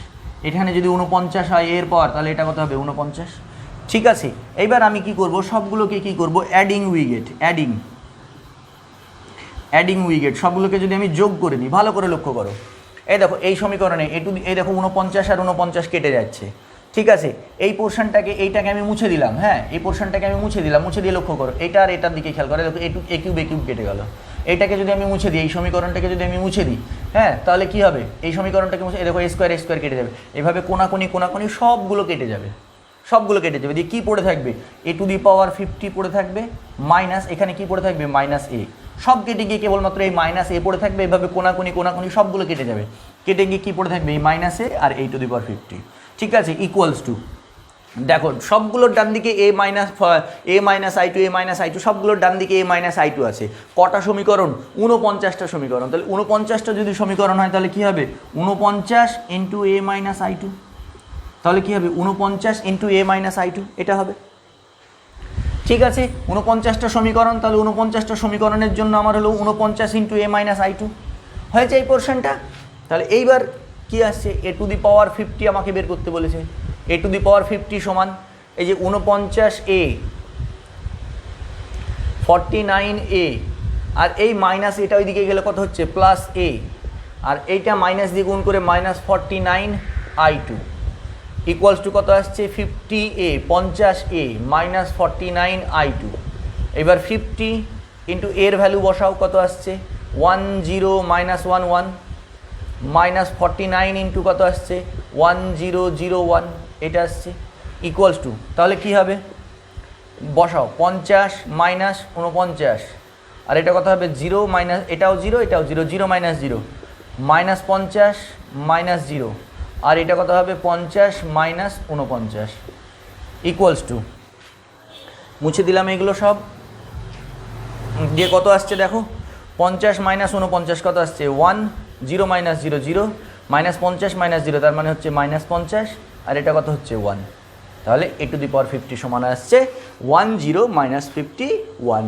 Speaker 1: এখানে যদি 49 হয় এর পাওয়ার তাহলে এটা কত হবে 49। ঠিক আছে, এইবার আমি কি করব সবগুলোকে কি করব অ্যাডিং উইগেট, অ্যাডিং উইগেট সবগুলোকে যদি আমি যোগ করে নিই, ভালো করে লক্ষ্য করো, এই দেখো এই সমীকরণে এই দেখো 49 আর 49 কেটে যাচ্ছে, ঠিক আছে, এই পোর্শনটাকে এইটাকে আমি মুছে দিলাম, হ্যাঁ এই পোর্শনটাকে আমি মুছে দিলাম, মুছে দিয়ে লক্ষ্য করো এটা আর এটার দিকে খেয়াল করে, দেখো এ কিউব কেটে গেল, এইটাকে যদি আমি মুছে দিই, এই সমীকরণটাকে যদি আমি মুছে দিই, হ্যাঁ তাহলে কি হবে এই সমীকরণটাকে মুছে, এই দেখো এ স্কোয়ার কেটে যাবে, এভাবে কোনাকুনি সবগুলো কেটে যাবে, দিয়ে কী পড়ে থাকবে এ টু দি পাওয়ার 50 পড়ে থাকবে মাইনাস এখানে কি পড়ে থাকবে মাইনাস এ, সব কেটে গিয়ে কেবলমাত্র এই মাইনাস এ পড়ে থাকবে, এভাবে কোনাকুনি সবগুলো কেটে যাবে, কেটে গিয়ে কী পড়ে থাকবে এই minus A R A to the power 50, ঠিক আছে, ইকুয়ালস টু, দেখো সবগুলোর ডান দিকে এ মাইনাস আই টু সবগুলোর ডান দিকে এ মাইনাস আই টু আছে, কটা সমীকরণ 49টা সমীকরণ, তাহলে 49টা যদি সমীকরণ হয় তাহলে কী হবে 49 into A minus I two, তাহলে কী হবে 49 into A minus I two, এটা হবে, ঠিক আছে 49টা সমীকরণ, তাহলে 49টা সমীকরণের জন্য আমার হলো 49 into A minus I two হয়েছে এই পোর্শনটা। তাহলে এইবার কি আসছে এ টু দি পাওয়ার 50 আমাকে বের করতে বলেছে, এ টু দি পাওয়ার 50 সমান এই যে 49 এ 49 এ আর এই মাইনাস এটা ওইদিকে গেলে কত হচ্ছে প্লাস এ, আর এইটা মাইনাস দিয়ে গুণ করে minus 49 I two equals to কত আসছে 50 A 50 A minus 49 I two. এবার 50 ইন্টু এর ভ্যালু বসাও, কত আসছে 10 মাইনাস 11 মাইনাস 49 ইন্টু কত আসছে 1001, এটা আসছে ইকুয়ালস টু, তাহলে কি হবে বসাও 50 মাইনাস 49 আর এটা কত হবে 0 মাইনাস এটাও 0 0 মাইনাস 0 মাইনাস 50 মাইনাস 0 আর এটা কত হবে 50 মাইনাস 49 ইকুয়ালস টু, মুছে দিলাম এগুলো সব, দিয়ে কত আসছে দেখো 50 মাইনাস 49 কত আসছে 1 0 মাইনাস 0 0 মাইনাস 50 মাইনাস 0 তার মানে হচ্ছে মাইনাস 50 আর এটা কত হচ্ছে 1, তাহলে এ টু দি পাওয়ার 50 সমান আসছে 10 মাইনাস 51।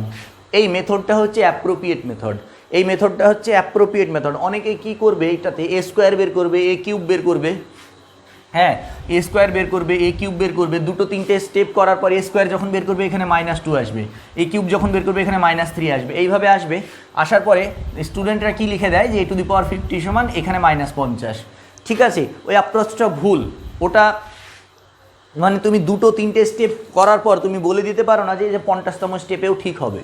Speaker 1: এই মেথডটা হচ্ছে অ্যাপ্রোপ্রিয়েট মেথড, এই মেথডটা হচ্ছে অ্যাপ্রোপ্রিয়েট মেথড। অনেকে কি করবে এইটাতে এ স্কোয়ার বের করবে, এ কিউব বের করবে, হ্যাঁ এ স্কোয়ার বের করবে, এ কিউব বের করবে, দুটো তিনটে স্টেপ করার পর এ স্কোয়ার যখন বের করবে এখানে -2 আসবে, এ কিউব যখন বের করবে এখানে -3 আসবে, এইভাবে আসবে। আসার পরে স্টুডেন্টরা কি লিখে দেয় যে এ টু দি পাওয়ার 50 সমান এখানে -50, ঠিক আছে, ওই অ্যাপ্রোচটা ভুল, ওটা মানে তুমি দুটো তিনটে স্টেপ করার পর তুমি বলে দিতে পারো না যে 50তম স্টেপেও ঠিক হবে,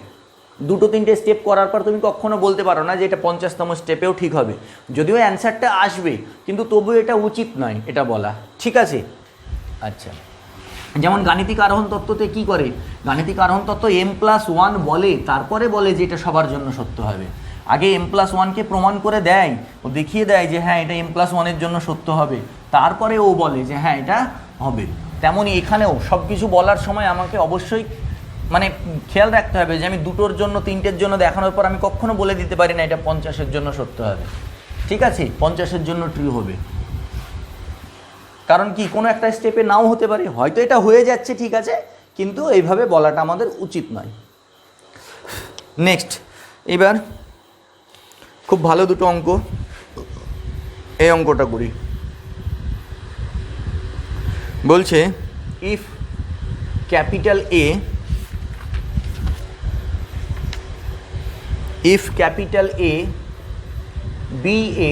Speaker 1: দুটো তিনটে স্টেপ করার পর তুমি কখনো বলতে পারো না যে এটা 50তম স্টেপেও ঠিক হবে, যদিও অ্যান্সারটা আসবে কিন্তু তবুও এটা উচিত নয় এটা বলা, ঠিক আছে। আচ্ছা, যেমন গাণিতিক আরোহণ তত্ত্বতে কি করে, গাণিতিক আরোহণ তত্ত্ব m+1 বলে, তারপরে বলে যে এটা সবার জন্য সত্য হবে, আগে m+1কে প্রমাণ করে দেয়, ও দেখিয়ে দেয় যে হ্যাঁ এটা m+1-এর জন্য সত্য হবে, তারপরে ও বলে যে হ্যাঁ এটা হবে। তেমনই এখানেও সব কিছু বলার সময় আমাকে অবশ্যই মানে খেয়াল রাখতে হবে যে আমি দুটোর জন্য তিনটের জন্য দেখানোর পর আমি কখনো বলে দিতে পারি না এটা 50-এর জন্য সত্য হবে, ঠিক আছে, 50-এর জন্য ট্রু হবে। কারণ কি কোনো একটা স্টেপে নাও হতে পারে, হয়তো এটা হয়ে যাচ্ছে ঠিক আছে, কিন্তু এইভাবে বলাটা আমাদের উচিত নয়। নেক্সট, এবার খুব ভালো দুটো অঙ্ক, এই অঙ্কটা করি। বলছে if capital A, if capital A be a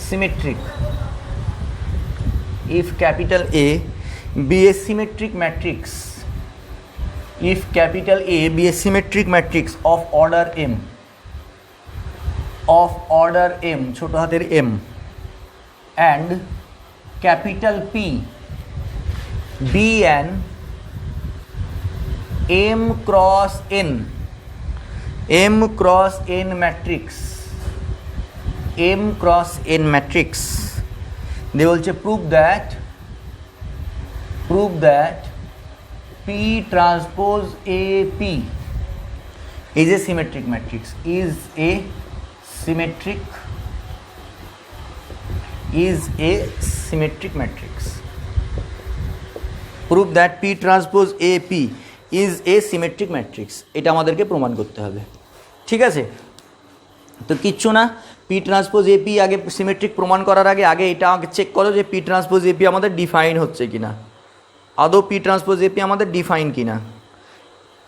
Speaker 1: symmetric, if capital A be a symmetric matrix, if capital A be a symmetric matrix of order m, of order m ছোট হাতের m, and capital P be an m cross n, m cross n matrix, m cross n matrix, they বলছে prove that P transpose AP is a symmetric matrix, is a symmetric matrix, prove that P transpose AP is a symmetric matrix, এটা আমাদেরকে প্রমাণ করতে হবে। ঠিক আছে, তো কিচ্ছু না, পি ট্রান্সপোজ এপি আগে সিমেট্রিক প্রমাণ করার আগে এটা আগে চেক করো যে পি ট্রান্সপোজ এপি আমাদের ডিফাইন হচ্ছে কিনা, আদৌ পি ট্রান্সপোজ এপি আমাদের ডিফাইন কিনা।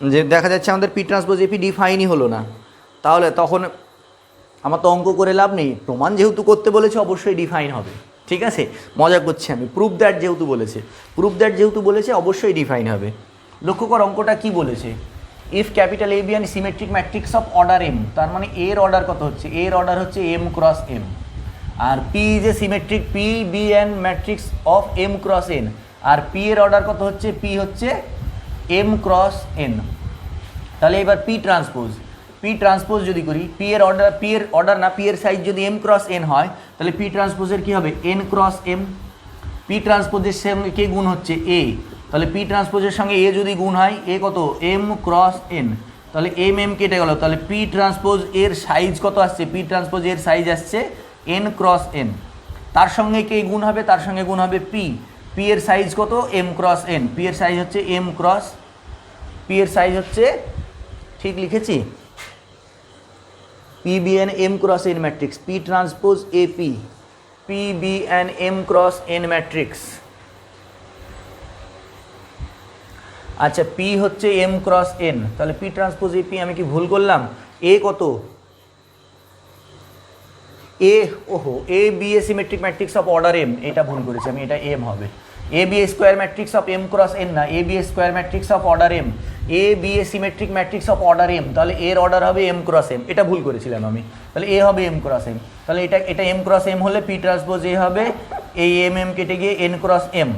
Speaker 1: যে দেখা যাচ্ছে আমাদের পি ট্রান্সপোজ এপি ডিফাইনই হলো না, তাহলে তখন আমার তো অঙ্ক করে লাভ নেই। প্রমাণ যেহেতু করতে বলেছে অবশ্যই ডিফাইন হবে। ঠিক আছে, মজা করছি আমি। প্রুফ দ্যাট যেহেতু বলেছে অবশ্যই ডিফাইন হবে। লক্ষ্য কর অঙ্কটা কি বলেছে, if capital A be an symmetric matrix of order M, তার মানে এর অর্ডার কত হচ্ছে, এর অর্ডার হচ্ছে এম ক্রস এম, আর P is a symmetric P be an matrix of M cross N, আর পি এর অর্ডার কত হচ্ছে, পি হচ্ছে এম ক্রস এন। তাহলে এবার পি ট্রান্সপোজ যদি করি, পি এর সাইজ যদি এম ক্রস এন হয়, তাহলে পি ট্রান্সপোজের কী হবে, এন ক্রস এম। পি ট্রান্সপোজের সঙ্গে কে গুণ হচ্ছে, এ, তাহলে পি ট্রান্সপোজের সঙ্গে এ যদি গুণ হয়, এ কত, এম ক্রস এন, তাহলে এম এম কেটে গেল, তাহলে পি ট্রান্সপোজ এর সাইজ কত আসছে, পি ট্রান্সপোজ এর সাইজ আসছে এন ক্রস এন। তার সঙ্গে কে গুণ হবে, তার সঙ্গে গুণ হবে পি, পি এর সাইজ কত, এম ক্রস এন, পি এর সাইজ হচ্ছে এম ক্রস, পি এর সাইজ হচ্ছে, ঠিক লিখেছি, P be an M cross N matrix, P transpose A P be an M cross N matrix. আচ্ছা, পি হচ্ছে এম ক্রস এন, তাহলে পি ট্রান্সপোজ এ পি, আমি কি ভুল করলাম, এ কত, এ, ওহো, A B a symmetric matrix of order M, এটা ভুল করেছি আমি, এটা এম হবে। A B a square matrix of M cross N না, A B a square matrix of order M, A B a symmetric matrix of order M, তাহলে এর order হবে এম ক্রস এম, এটা ভুল করেছিলাম আমি, তাহলে এ হবে এম ক্রস এম, তাহলে এটা এম ক্রস এম হলে পি ট্রান্সপোজ এ হবে, এই এম এম কেটে গিয়ে এন ক্রস এম।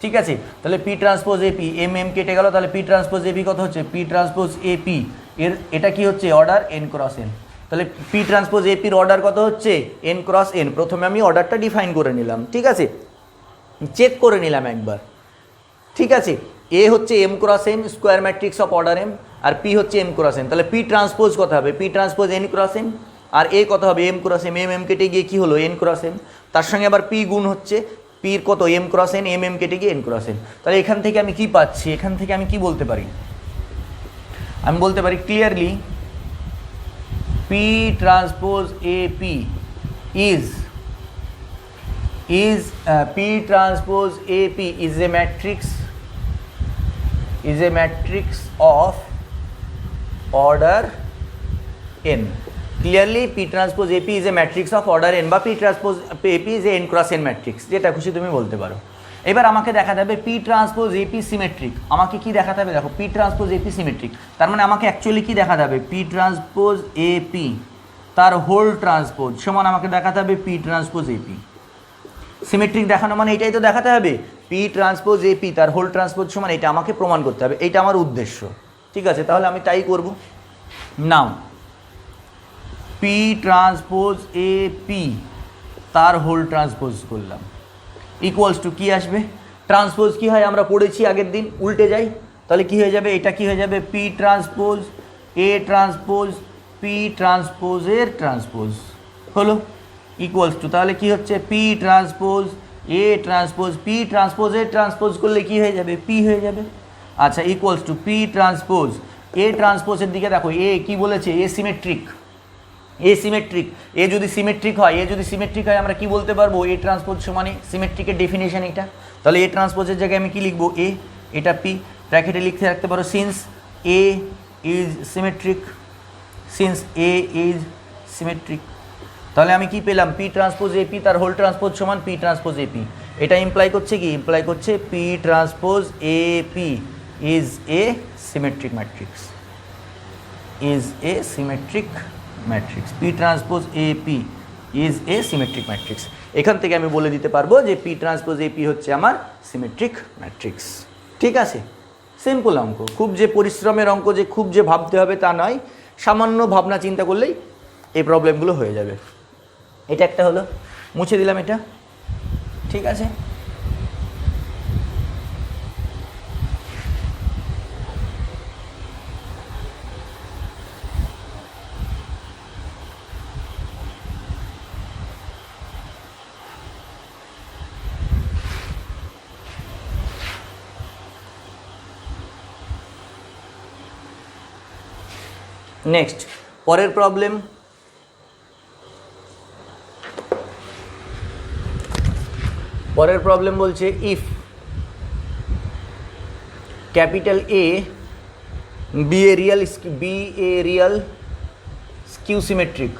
Speaker 1: ঠিক আছে, তাহলে P transpose A P, M M কেটে গেল, তাহলে পি ট্রান্সপোজ এ পি কত হচ্ছে, পি ট্রান্সপোজ এ পি এর এটা কি হচ্ছে, অর্ডার এন ক্রস এন, তাহলে পি ট্রান্সপোজ এ পির অর্ডার কত হচ্ছে, এন ক্রস এন। প্রথমে আমি অর্ডারটা ডিফাইন করে নিলাম, ঠিক আছে, চেক করে নিলাম একবার। ঠিক আছে, এ হচ্ছে M cross N square matrix of order M, আর পি হচ্ছে এম ক্রস এন, তাহলে পি ট্রান্সপোজ কত হবে, P transpose N cross N, আর এ কত হবে, M cross M, M M কেটে গিয়ে কী হলো, এন ক্রস এম, তার সঙ্গে আবার পি গুণ হচ্ছে, পির কত, M cross N, M M কেটে গিয়ে এন ক্রস এন। তাহলে এখান থেকে আমি কি পাচ্ছি, এখান থেকে আমি কি বলতে পারি, আমি বলতে পারি clearly P transpose A P is P transpose AP is a matrix of order n. Clearly P transpose AP is a matrix of order n, বা P transpose AP is a n cross n matrix, যেটা খুশি তুমি বলতে পারো। এবার আমাকে দেখাতে হবে P ট্রান্সপোজ AP সিমেট্রিক। আমাকে কি দেখাতে হবে, দেখো P ট্রান্সপোজ AP সিমেট্রিক, তার মানে আমাকে অ্যাকচুয়ালি কি দেখাতে হবে, P ট্রান্সপোজ AP তার হোল ট্রান্সপোজ সমান আমাকে দেখাতে হবে P ট্রান্সপোজ AP। সিমেট্রিক দেখানো মানে এটাই তো দেখাতে হবে, P ট্রান্সপোজ AP তার হোল ট্রান্সপোজ সমান, এটা আমাকে প্রমাণ করতে হবে, এইটা আমার উদ্দেশ্য। ঠিক আছে, তাহলে আমি তাই করব। নাও P ট্রান্সপোজ AP তার হোল ট্রান্সপোজ করলাম, ইকুয়ালস টু কি আসবে, ট্রান্সপোজ কি হয় আমরা পড়েছি আগের দিন, উল্টে যাই, তাহলে কি হয়ে যাবে, এটা কি হয়ে যাবে, P transpose A transpose P ট্রান্সপোজের ট্রান্সপোজ হলো, ইকুয়ালস টু তাহলে কি হচ্ছে, P ট্রান্সপোজ এ ট্রান্সপোজ পি ট্রান্সপোজে ট্রান্সপোজ করলে কি হয়ে যাবে, পি হয়ে যাবে। আচ্ছা equals to P transpose A ট্রান্সপোজের দিকে দেখো, এ কি বলেছে, এ সিমেট্রিক, এ সিমেট্রিক, এ যদি সিমেট্রিক হয়, এ যদি সিমেট্রিক হয় আমরা কি বলতে পারবো, এ ট্রান্সপোজ সমানে সিমেট্রিকের ডেফিনেশন এটা। তাহলে এ ট্রান্সপোজের জায়গায় আমি কি লিখবো, এ, এটা পি, ব্র্যাকেটে লিখতে রাখতে পারো since A is symmetric, since A is symmetric. তাহলে আমি কি পেলাম, পি ট্রান্সপোজ এ পি তার হোল ট্রান্সপোজ সমান পি ট্রান্সপোজ এ পি। এটা ইমপ্লাই করছে কি, ইমপ্লাই করছে P transpose A P is a symmetric matrix, is a symmetric matrix, P transpose A P is a symmetric matrix. এখান থেকে আমি বলে দিতে পারবো যে পি ট্রান্সপোজ এ পি হচ্ছে আমার সিমেট্রিক ম্যাট্রিক্স। ঠিক আছে, সিম্পল অঙ্ক, খুব যে পরিশ্রমের অঙ্ক, যে খুব যে ভাবতে হবে তা নয়, সামান্য ভাবনা চিন্তা করলেই এই প্রবলেমগুলো হয়ে যাবে। এটা একটা হলো, মুছে দিলাম এটা। ঠিক আছে, নেক্সট পরের প্রবলেম, পরের প্রবলেম বলছে if capital A B a real skew symmetric,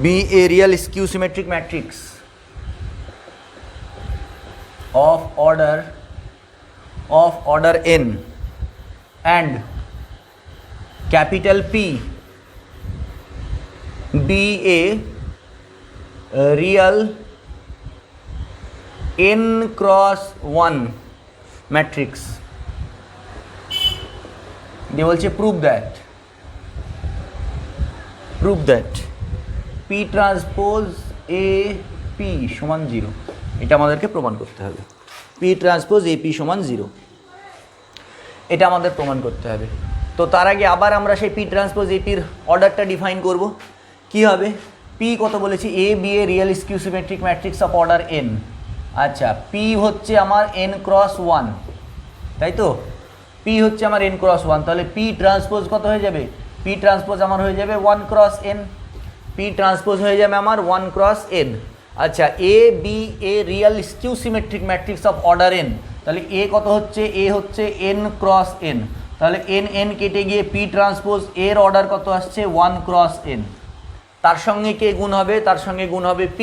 Speaker 1: be a real skew symmetric matrix of order n and capital P be a real n cross 1 matrix, দিয়ে বলছে prove that P transpose A P সমান 0, এটা আমাদেরকে প্রমাণ করতে হবে। P transpose A P সমান 0, এটা আমাদের প্রমাণ করতে হবে। তো তার আগে আবার আমরা সেই P ট্রান্সপোজ এ পির অর্ডারটা ডিফাইন করব। কি হবে, P কত বলেছি, A B a real skew symmetric matrix of order n। আচ্ছা P হচ্ছে আমার n ক্রস 1, তাই তো, P হচ্ছে আমার n ক্রস 1, তাহলে P ট্রান্সপোজ কত হয়ে যাবে, P ট্রান্সপোজ আমার হয়ে যাবে 1 ক্রস n, P ট্রান্সপোজ হয়ে যাবে আমার 1 ক্রস n। আচ্ছা A B a real skew symmetric matrix of order n, তাহলে এ কত হচ্ছে, এ হচ্ছে n ক্রস n, তাহলে n কেটে গিয়ে P ট্রান্সপোজ এর অর্ডার কত আসছে 1 ক্রস n, তার সঙ্গে কে গুণ হবে, তার সঙ্গে গুণ হবে P,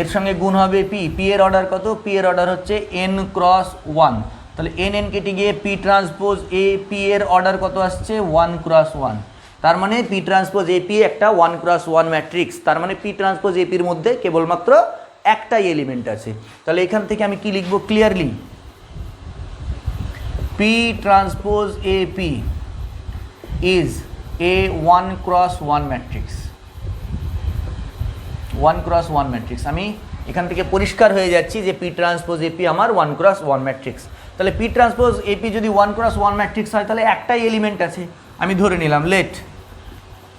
Speaker 1: এর সঙ্গে গুণ হবে P, P এর অর্ডার কত, P এর অর্ডার হচ্ছে n ক্রস 1, তাহলে n কেটে গিয়ে P ট্রান্সপোজ এ পি এর অর্ডার কত আসছে 1 ক্রস 1, তার মানে P ট্রান্সপোজ এ পি একটা 1 ক্রস 1 ম্যাট্রিক্স, তার মানে P ট্রান্সপোজ এ পির মধ্যে কেবলমাত্র একটাই এলিমেন্ট আছে। তাহলে এখান থেকে আমি কি লিখবো, clearly P transpose A P is A 1 cross 1 matrix, 1 cross 1 matrix. আমি এখান থেকে পরিষ্কার হয়ে যাচ্ছি যে P ট্রান্সপোজ এ পি আমার 1 ক্রস 1 ম্যাট্রিক্স। তাহলে P ট্রান্সপোজ এ পি যদি 1 ক্রস 1 ম্যাট্রিক্স হয়, তাহলে একটাই এলিমেন্ট আছে, আমি ধরে নিলাম let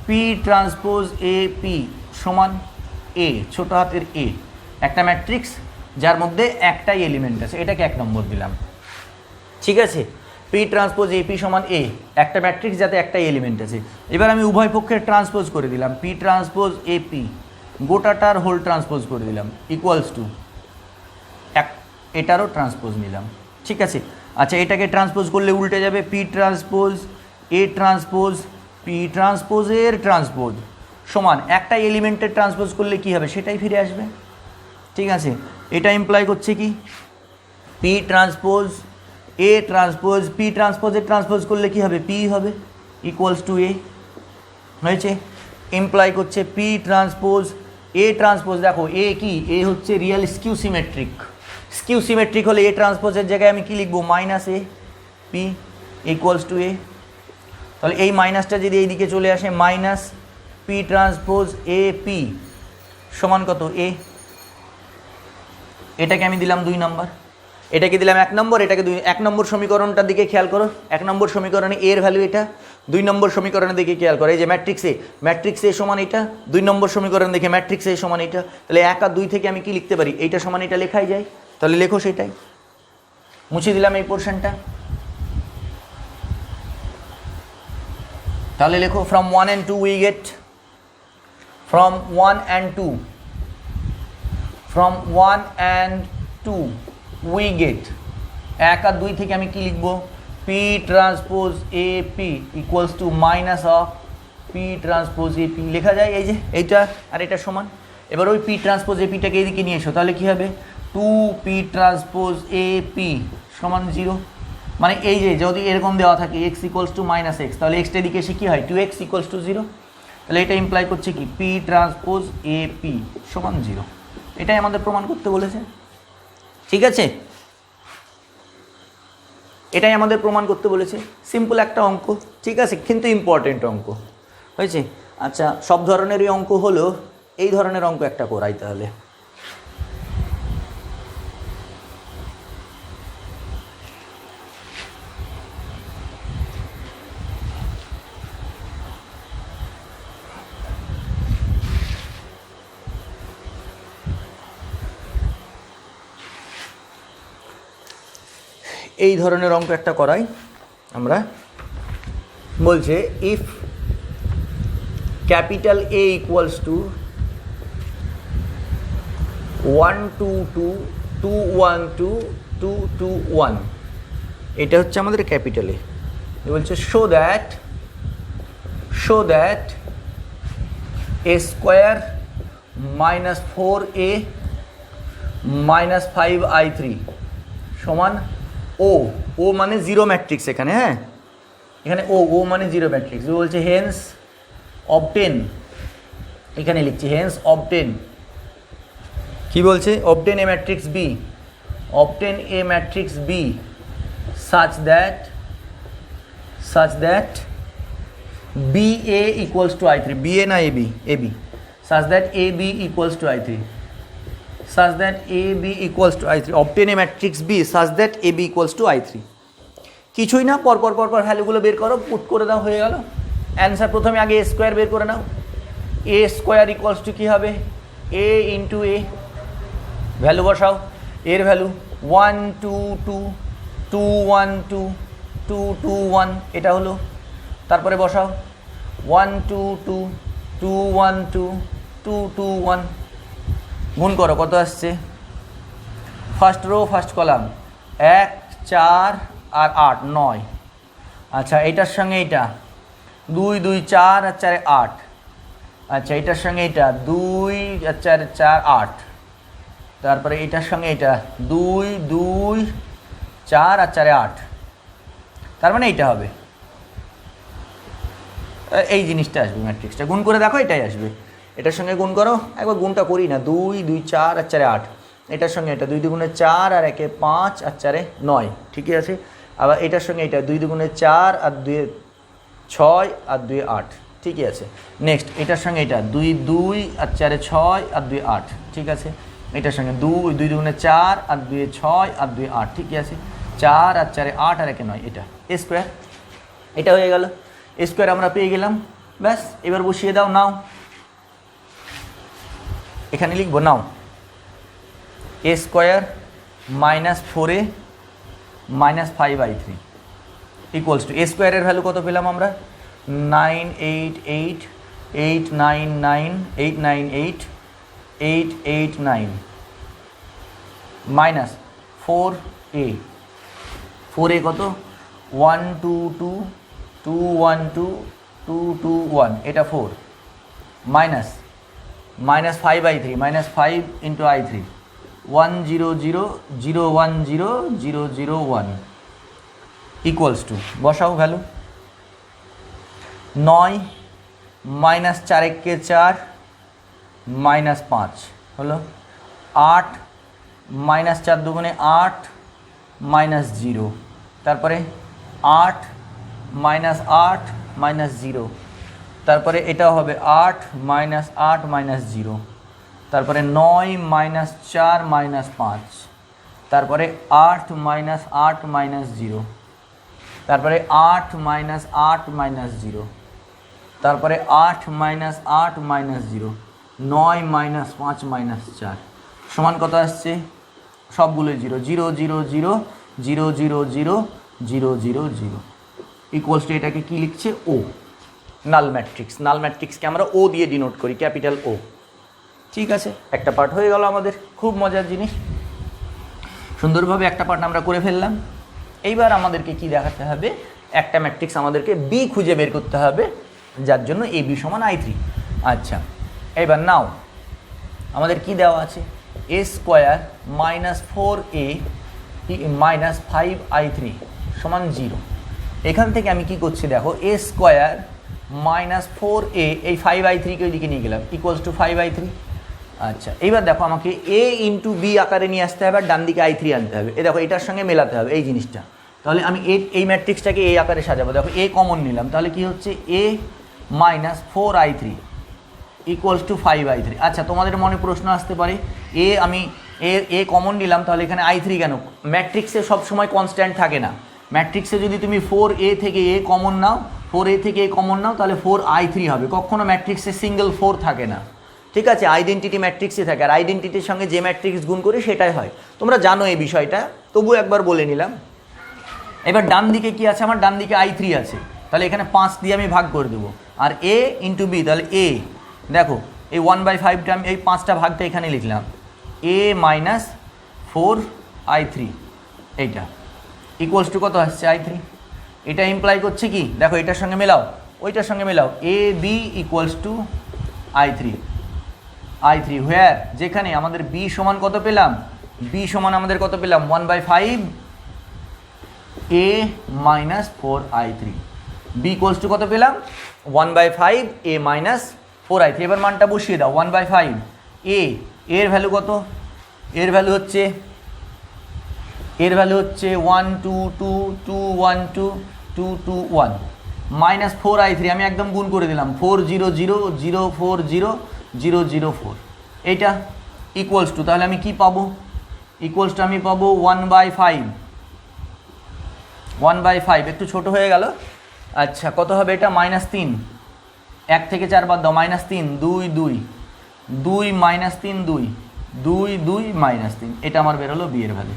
Speaker 1: P transpose A P সমান এ, ছোট হাতের এ, একটা ম্যাট্রিক্স যার মধ্যে একটাই এলিমেন্ট আছে, এটাকে 1 নম্বর দিলাম। ঠিক আছে, P ট্রান্সপোজ এ পি সমান এ, একটা ম্যাট্রিক্স যাতে একটাই এলিমেন্ট আছে। এবার আমি উভয় পক্ষের ট্রান্সপোজ করে দিলাম, P ট্রান্সপোজ এ পি গোটাটার হোল ট্রান্সপোজ করে দিলাম ইকুয়ালস টু এটারও ট্রান্সপোজ নিলাম। ঠিক আছে, আচ্ছা এটাকে ট্রান্সপোজ করলে উল্টে যাবে, P ট্রান্সপোজ এ ট্রান্সপোজ P ট্রান্সপোজের ট্রান্সপোজ সমান একটা এলিমেন্টের ট্রান্সপোজ করলে কি হবে সেটাই ফিরে আসবে। ঠিক আছে, এটা ইমপ্লাই করছে কি, P ট্রান্সপোজ এ ট্রান্সপোজ P ট্রান্সপোজের ট্রান্সপোজ করলে কি হবে, P হবে ইকুয়ালস টু এ, হয়েছে। ইমপ্লাই করছে P ট্রান্সপোজ এ ট্রান্সপোজ, দেখো এ কি, এ হচ্ছে real skew symmetric, skew symmetric হলে এ ট্রান্সপোজের জায়গায় আমি কি লিখবো, minus A P equals to A, তাহলে এই মাইনাসটা যদি এইদিকে চলে আসে, minus P transpose A P সমান কত, এ, এটাকে আমি দিলাম 2 নম্বর। এটাকে দিলাম 1 নম্বর, এটাকে 1 নম্বর সমীকরণটার দিকে খেয়াল করো। 1 নম্বর সমীকরণে এর ভ্যালু এটা, 2 নম্বর সমীকরণের দিকে খেয়াল করো, এই যে ম্যাট্রিক্স এ সমান এটা, 2 নম্বর সমীকরণ দেখে ম্যাট্রিক্স এ সমান এটা, তাহলে 1 আর 2 থেকে আমি কি লিখতে পারি, এইটা সমান এটা লেখাই যায়, তাহলে লেখো সেটাই। মুছে দিলাম এই পোর্শনটা, তাহলে লেখো from 1 and 2 we get, from 1 and 2 we get 1 আর 2 থেকে আমি কি লিখবো, P transpose AP equals to minus of P transpose AP লেখা যায়, এই যে এইটা আর এটা সমান। এবার ওই P ট্রান্সপোজ APটাকে এদিকে নিয়ে এসো, তাহলে কি হবে 2P ট্রান্সপোজ AP সমান 0। মানে এই যে যদি এরকম দেওয়া থাকে x equals to minus x, তাহলে এক্সটা এদিকে এসে কী হয় 2x ইকুয়ালস টু 0, তাহলে এটা ইমপ্লাই করছে কি P ট্রান্সপোজ AP সমান 0। এটাই আমাদের প্রমাণ করতে বলেছে, ঠিক আছে, এটাই আমাদের প্রমাণ করতে বলেছে। সিম্পল একটা অঙ্ক, ঠিক আছে, কিন্তু ইম্পর্টেন্ট অঙ্ক হয়েছে। আচ্ছা, সব ধরনেরই অঙ্ক হলো, এই ধরনের অঙ্ক একটা করাই তাহলে। এই ধরনের অঙ্ক একটা করাই আমরা। বলছে if capital A equals to 1 2 2 2 1 2 2 2 1, এটা হচ্ছে আমাদের ক্যাপিটাল A। বলছে show that a square minus 4a minus 5i3 সমান ও মানে জিরো ম্যাট্রিক্স এখানে, হ্যাঁ এখানে ও মানে জিরো ম্যাট্রিক্স। বলছে হেন্স অবটেন, এখানে লিখছি হেন্স অবটেন, কি বলছে obtain a matrix B such that BA equals to I3, BA না AB, such that AB equals to I3, obtain a matrix B such that AB equals to I3। কিছুই না, পরপর ভ্যালুগুলো বের করো, পুট করে দাও, হয়ে গেল অ্যান্সার। প্রথমে আগে a স্কোয়ার বের করে নাও, a স্কোয়ার ইকুয়ালস টু কী হবে a ইন্টু a, ভ্যালু বসাও, এর ভ্যালু 1 2 2 2 1 2 2 2 1, এটা হলো। তারপরে বসাও 1 2 2 2 1 2 2 2 1, গুণ করো, কত আসছে, ফার্স্ট রো ফার্স্ট কলাম 1 4 আর 8 9। আচ্ছা, এইটার সঙ্গে এইটা 2 2 4 আর 4 8। আচ্ছা, এইটার সঙ্গে এইটা 2 আর 4 4 8। তারপরে এইটার সঙ্গে এটা 2 2 4 আর 4 8, তার মানে এইটা হবে, এই জিনিসটা আসবে ম্যাট্রিক্সটা। গুণ করে দেখো, এটাই আসবে। এটার সঙ্গে গুণ করো, একবার গুণটা করি না, 2 2 4 আর 4 8, এটার সঙ্গে এটা 2 2 4 আর 1 5 আর 4 9, ঠিকই আছে। আবার এটার সঙ্গে এটা 2 2 4 আর 2 6 আর 2 8, ঠিকই আছে। নেক্সট এটার সঙ্গে এটা 2 2 আর 4 6 আর 2 8, ঠিক আছে। এটার সঙ্গে 2 2 4 আর 2 6 আর 2 8, ঠিকই আছে। 4 আর 4 8 আর 1 9, এটা এ স্কোয়ার, এটা হয়ে গেল এ স্কোয়ার, আমরা পেয়ে গেলাম। ব্যাস, এবার বসিয়ে দাও, নাও এখানে লিখবো, now A square minus 4a minus 5i3 equals to, A স্কোয়ারের ভ্যালু কত পেলাম আমরা 988 899 898 889 মাইনাস 4a কত 1 2 2 2 1 2 2 2 1, এটা 4 minus 5i3 minus 5 into i3 1 0 0 0 1 0 0 0 1 equals to, বসাও ভ্যালু 9 মাইনাস 4 1 4 মাইনাস 5 হলো 8 মাইনাস 4 2 8 মাইনাস 0, তারপরে 8 মাইনাস 8 মাইনাস 0, তারপরে এটাও হবে 8 মাইনাস 8 মাইনাস 0, তারপরে 9 মাইনাস 4 মাইনাস 5, তারপরে 8 মাইনাস 8 মাইনাস 0, তারপরে 8 মাইনাস 8 মাইনাস 0, তারপরে 8 মাইনাস 8 মাইনাস 0, 9 মাইনাস 5 মাইনাস 4 সমান কত আসছে? সবগুলো 0, 0 0 0 0 0 0 0 0 0 ইকুয়ালস টু এটাকে কি লিখছে? ও, নাল ম্যাট্রিক্স। নাল ম্যাট্রিক্সকে আমরা ও দিয়ে ডিনোট করি, ক্যাপিটাল ও। ঠিক আছে, একটা পার্ট হয়ে গেল আমাদের, খুব মজার জিনিস। সুন্দরভাবে একটা পার্ট আমরা করে ফেললাম। এইবার আমাদেরকে কি দেখাতে হবে? একটা ম্যাট্রিক্স আমাদেরকে বি খুঁজে বের করতে হবে, যার জন্য এ বি সমান I3। আচ্ছা, এবার নাও আমাদের কি দেওয়া আছে? এ square minus 4a minus 5I3 সমান 0। এখান থেকে আমি কি করছি দেখো, এ স্কোয়ার মাইনাস 4a, এই 5I3কে ওইদিকে নিয়ে গেলাম, ইকুয়ালস টু 5I3। আচ্ছা, এইবার দেখো আমাকে a ইন্টু বি আকারে নিয়ে আসতে হবে, আর ডান দিকে I3 আনতে হবে। এই দেখো এটার সঙ্গে মেলাতে হবে এই জিনিসটা। তাহলে আমি এই ম্যাট্রিক্সটাকে এই আকারে সাজাবো। দেখো এ কমন নিলাম, তাহলে কি হচ্ছে? a minus 4I3 equals to 5I3। আচ্ছা, তোমাদের মনে প্রশ্ন আসতে পারে, আমি এ কমন নিলাম, তাহলে এখানে I3 কেন? ম্যাট্রিক্সে সবসময় কনস্ট্যান্ট থাকে না। ম্যাট্রিক্সে যদি তুমি 4a থেকে a কমন নাও, 4a থেকে a কমন নাও, তাহলে 4I3 হবে। কখনো ম্যাট্রিক্সে সিঙ্গেল 4 থাকে না। ঠিক আছে, আইডেন্টিটি ম্যাট্রিক্সে থাকে, আর আইডেন্টিটির সঙ্গে যে ম্যাট্রিক্স গুণ করে সেটাই হয়। তোমরা জানো এই বিষয়টা, তবু একবার বলে নিলাম। এবার ডান দিকে কি আছে? আমার ডান দিকে I3 আছে, তাহলে এখানে 5 দিয়ে আমি ভাগ করে দেবো। আর a ইন্টু বি, তাহলে a, দেখো এই 1/5টা আমি এই 5টা ভাগটা এখানে লিখলাম, a মাইনাস 4I3 এইটা ইকুয়ালস টু কত আসছে? I3। এটা ইমপ্লাই করছে কি? দেখো এটার সঙ্গে মেলাও, ওইটার সঙ্গে মেলাও, a b equals to I3 হোয়ার, যেখানে আমাদের b সমান কত পেলাম? b সমান আমাদের কত পেলাম? 1/5 a minus 4I3। b equals to কত পেলাম? 1/5 a মাইনাস 4I3। এবার মানটা বসিয়ে দাও, 1/5 a, এর ভ্যালু কত? এর ভ্যালু হচ্ছে 1 2 2 2 1 2 2 2 1 মাইনাস 4I3 আমি একদম গুণ করে দিলাম, 4 0 0 0 4 0 0 0 4। এইটা ইকুয়ালস টু, তাহলে আমি কি পাবো? ইকুয়ালস টু আমি পাবো 1/5 একটু ছোট হয়ে গেল। আচ্ছা, কত হবে এটা? -3, 1 থেকে 4 বাদ দাও, -3 2 2 2 -3 2 2 2 -3। এটা আমার বেরোলো বি এর ভ্যালু,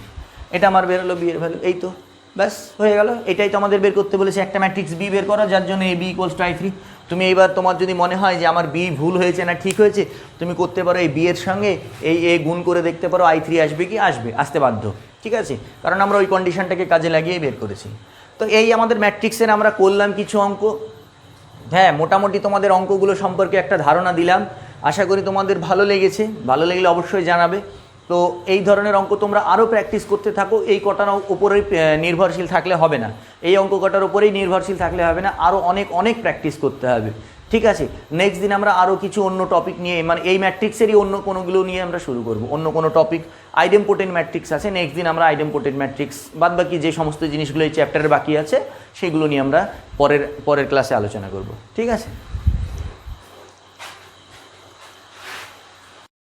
Speaker 1: এটা আমার বেরোলো বি এর ভ্যালু। এই তো ব্যাস হয়ে গেল। এটাই তো আমাদের বের করতে বলেছে, একটা ম্যাট্রিক্স বি বের করা, যার জন্য A B equals to I3। তুমি এইবার তোমার যদি মনে হয় যে আমার বি ভুল হয়েছে না ঠিক হয়েছে, তুমি করতে পারো এই বি এর সঙ্গে এই এ গুণ করে দেখতে পারো, I3 আসবে কি? আসতে বাধ্য। ঠিক আছে, কারণ আমরা ওই কন্ডিশনটাকে কাজে লাগিয়ে বের করেছি। তো এই আমাদের ম্যাট্রিক্সের আমরা করলাম কিছু অঙ্ক। হ্যাঁ, মোটামুটি তোমাদের অঙ্কগুলো সম্পর্কে একটা ধারণা দিলাম। আশা করি তোমাদের ভালো লেগেছে। ভালো লাগলে অবশ্যই জানাবে। তো এই ধরনের অঙ্ক তোমরা আরও প্র্যাকটিস করতে থাকো। এই কটার উপরেই নির্ভরশীল থাকলে হবে না, এই অঙ্ক কটার উপরেই নির্ভরশীল থাকলে হবে না, আরও অনেক প্র্যাকটিস করতে হবে। ঠিক আছে, নেক্সট দিন আমরা আরও কিছু অন্য টপিক নিয়ে, মানে এই ম্যাট্রিক্সেরই অন্য কোনোগুলো নিয়ে আমরা শুরু করব, অন্য কোনো টপিক। আইডেম্পোটেন্ট ম্যাট্রিক্স আছে, নেক্সট দিন আমরা আইডেম্পোটেন্ট ম্যাট্রিক্স বাদ বাকি যে সমস্ত জিনিসগুলো এই চ্যাপ্টারে বাকি আছে সেগুলো নিয়ে আমরা পরের ক্লাসে আলোচনা করব। ঠিক আছে।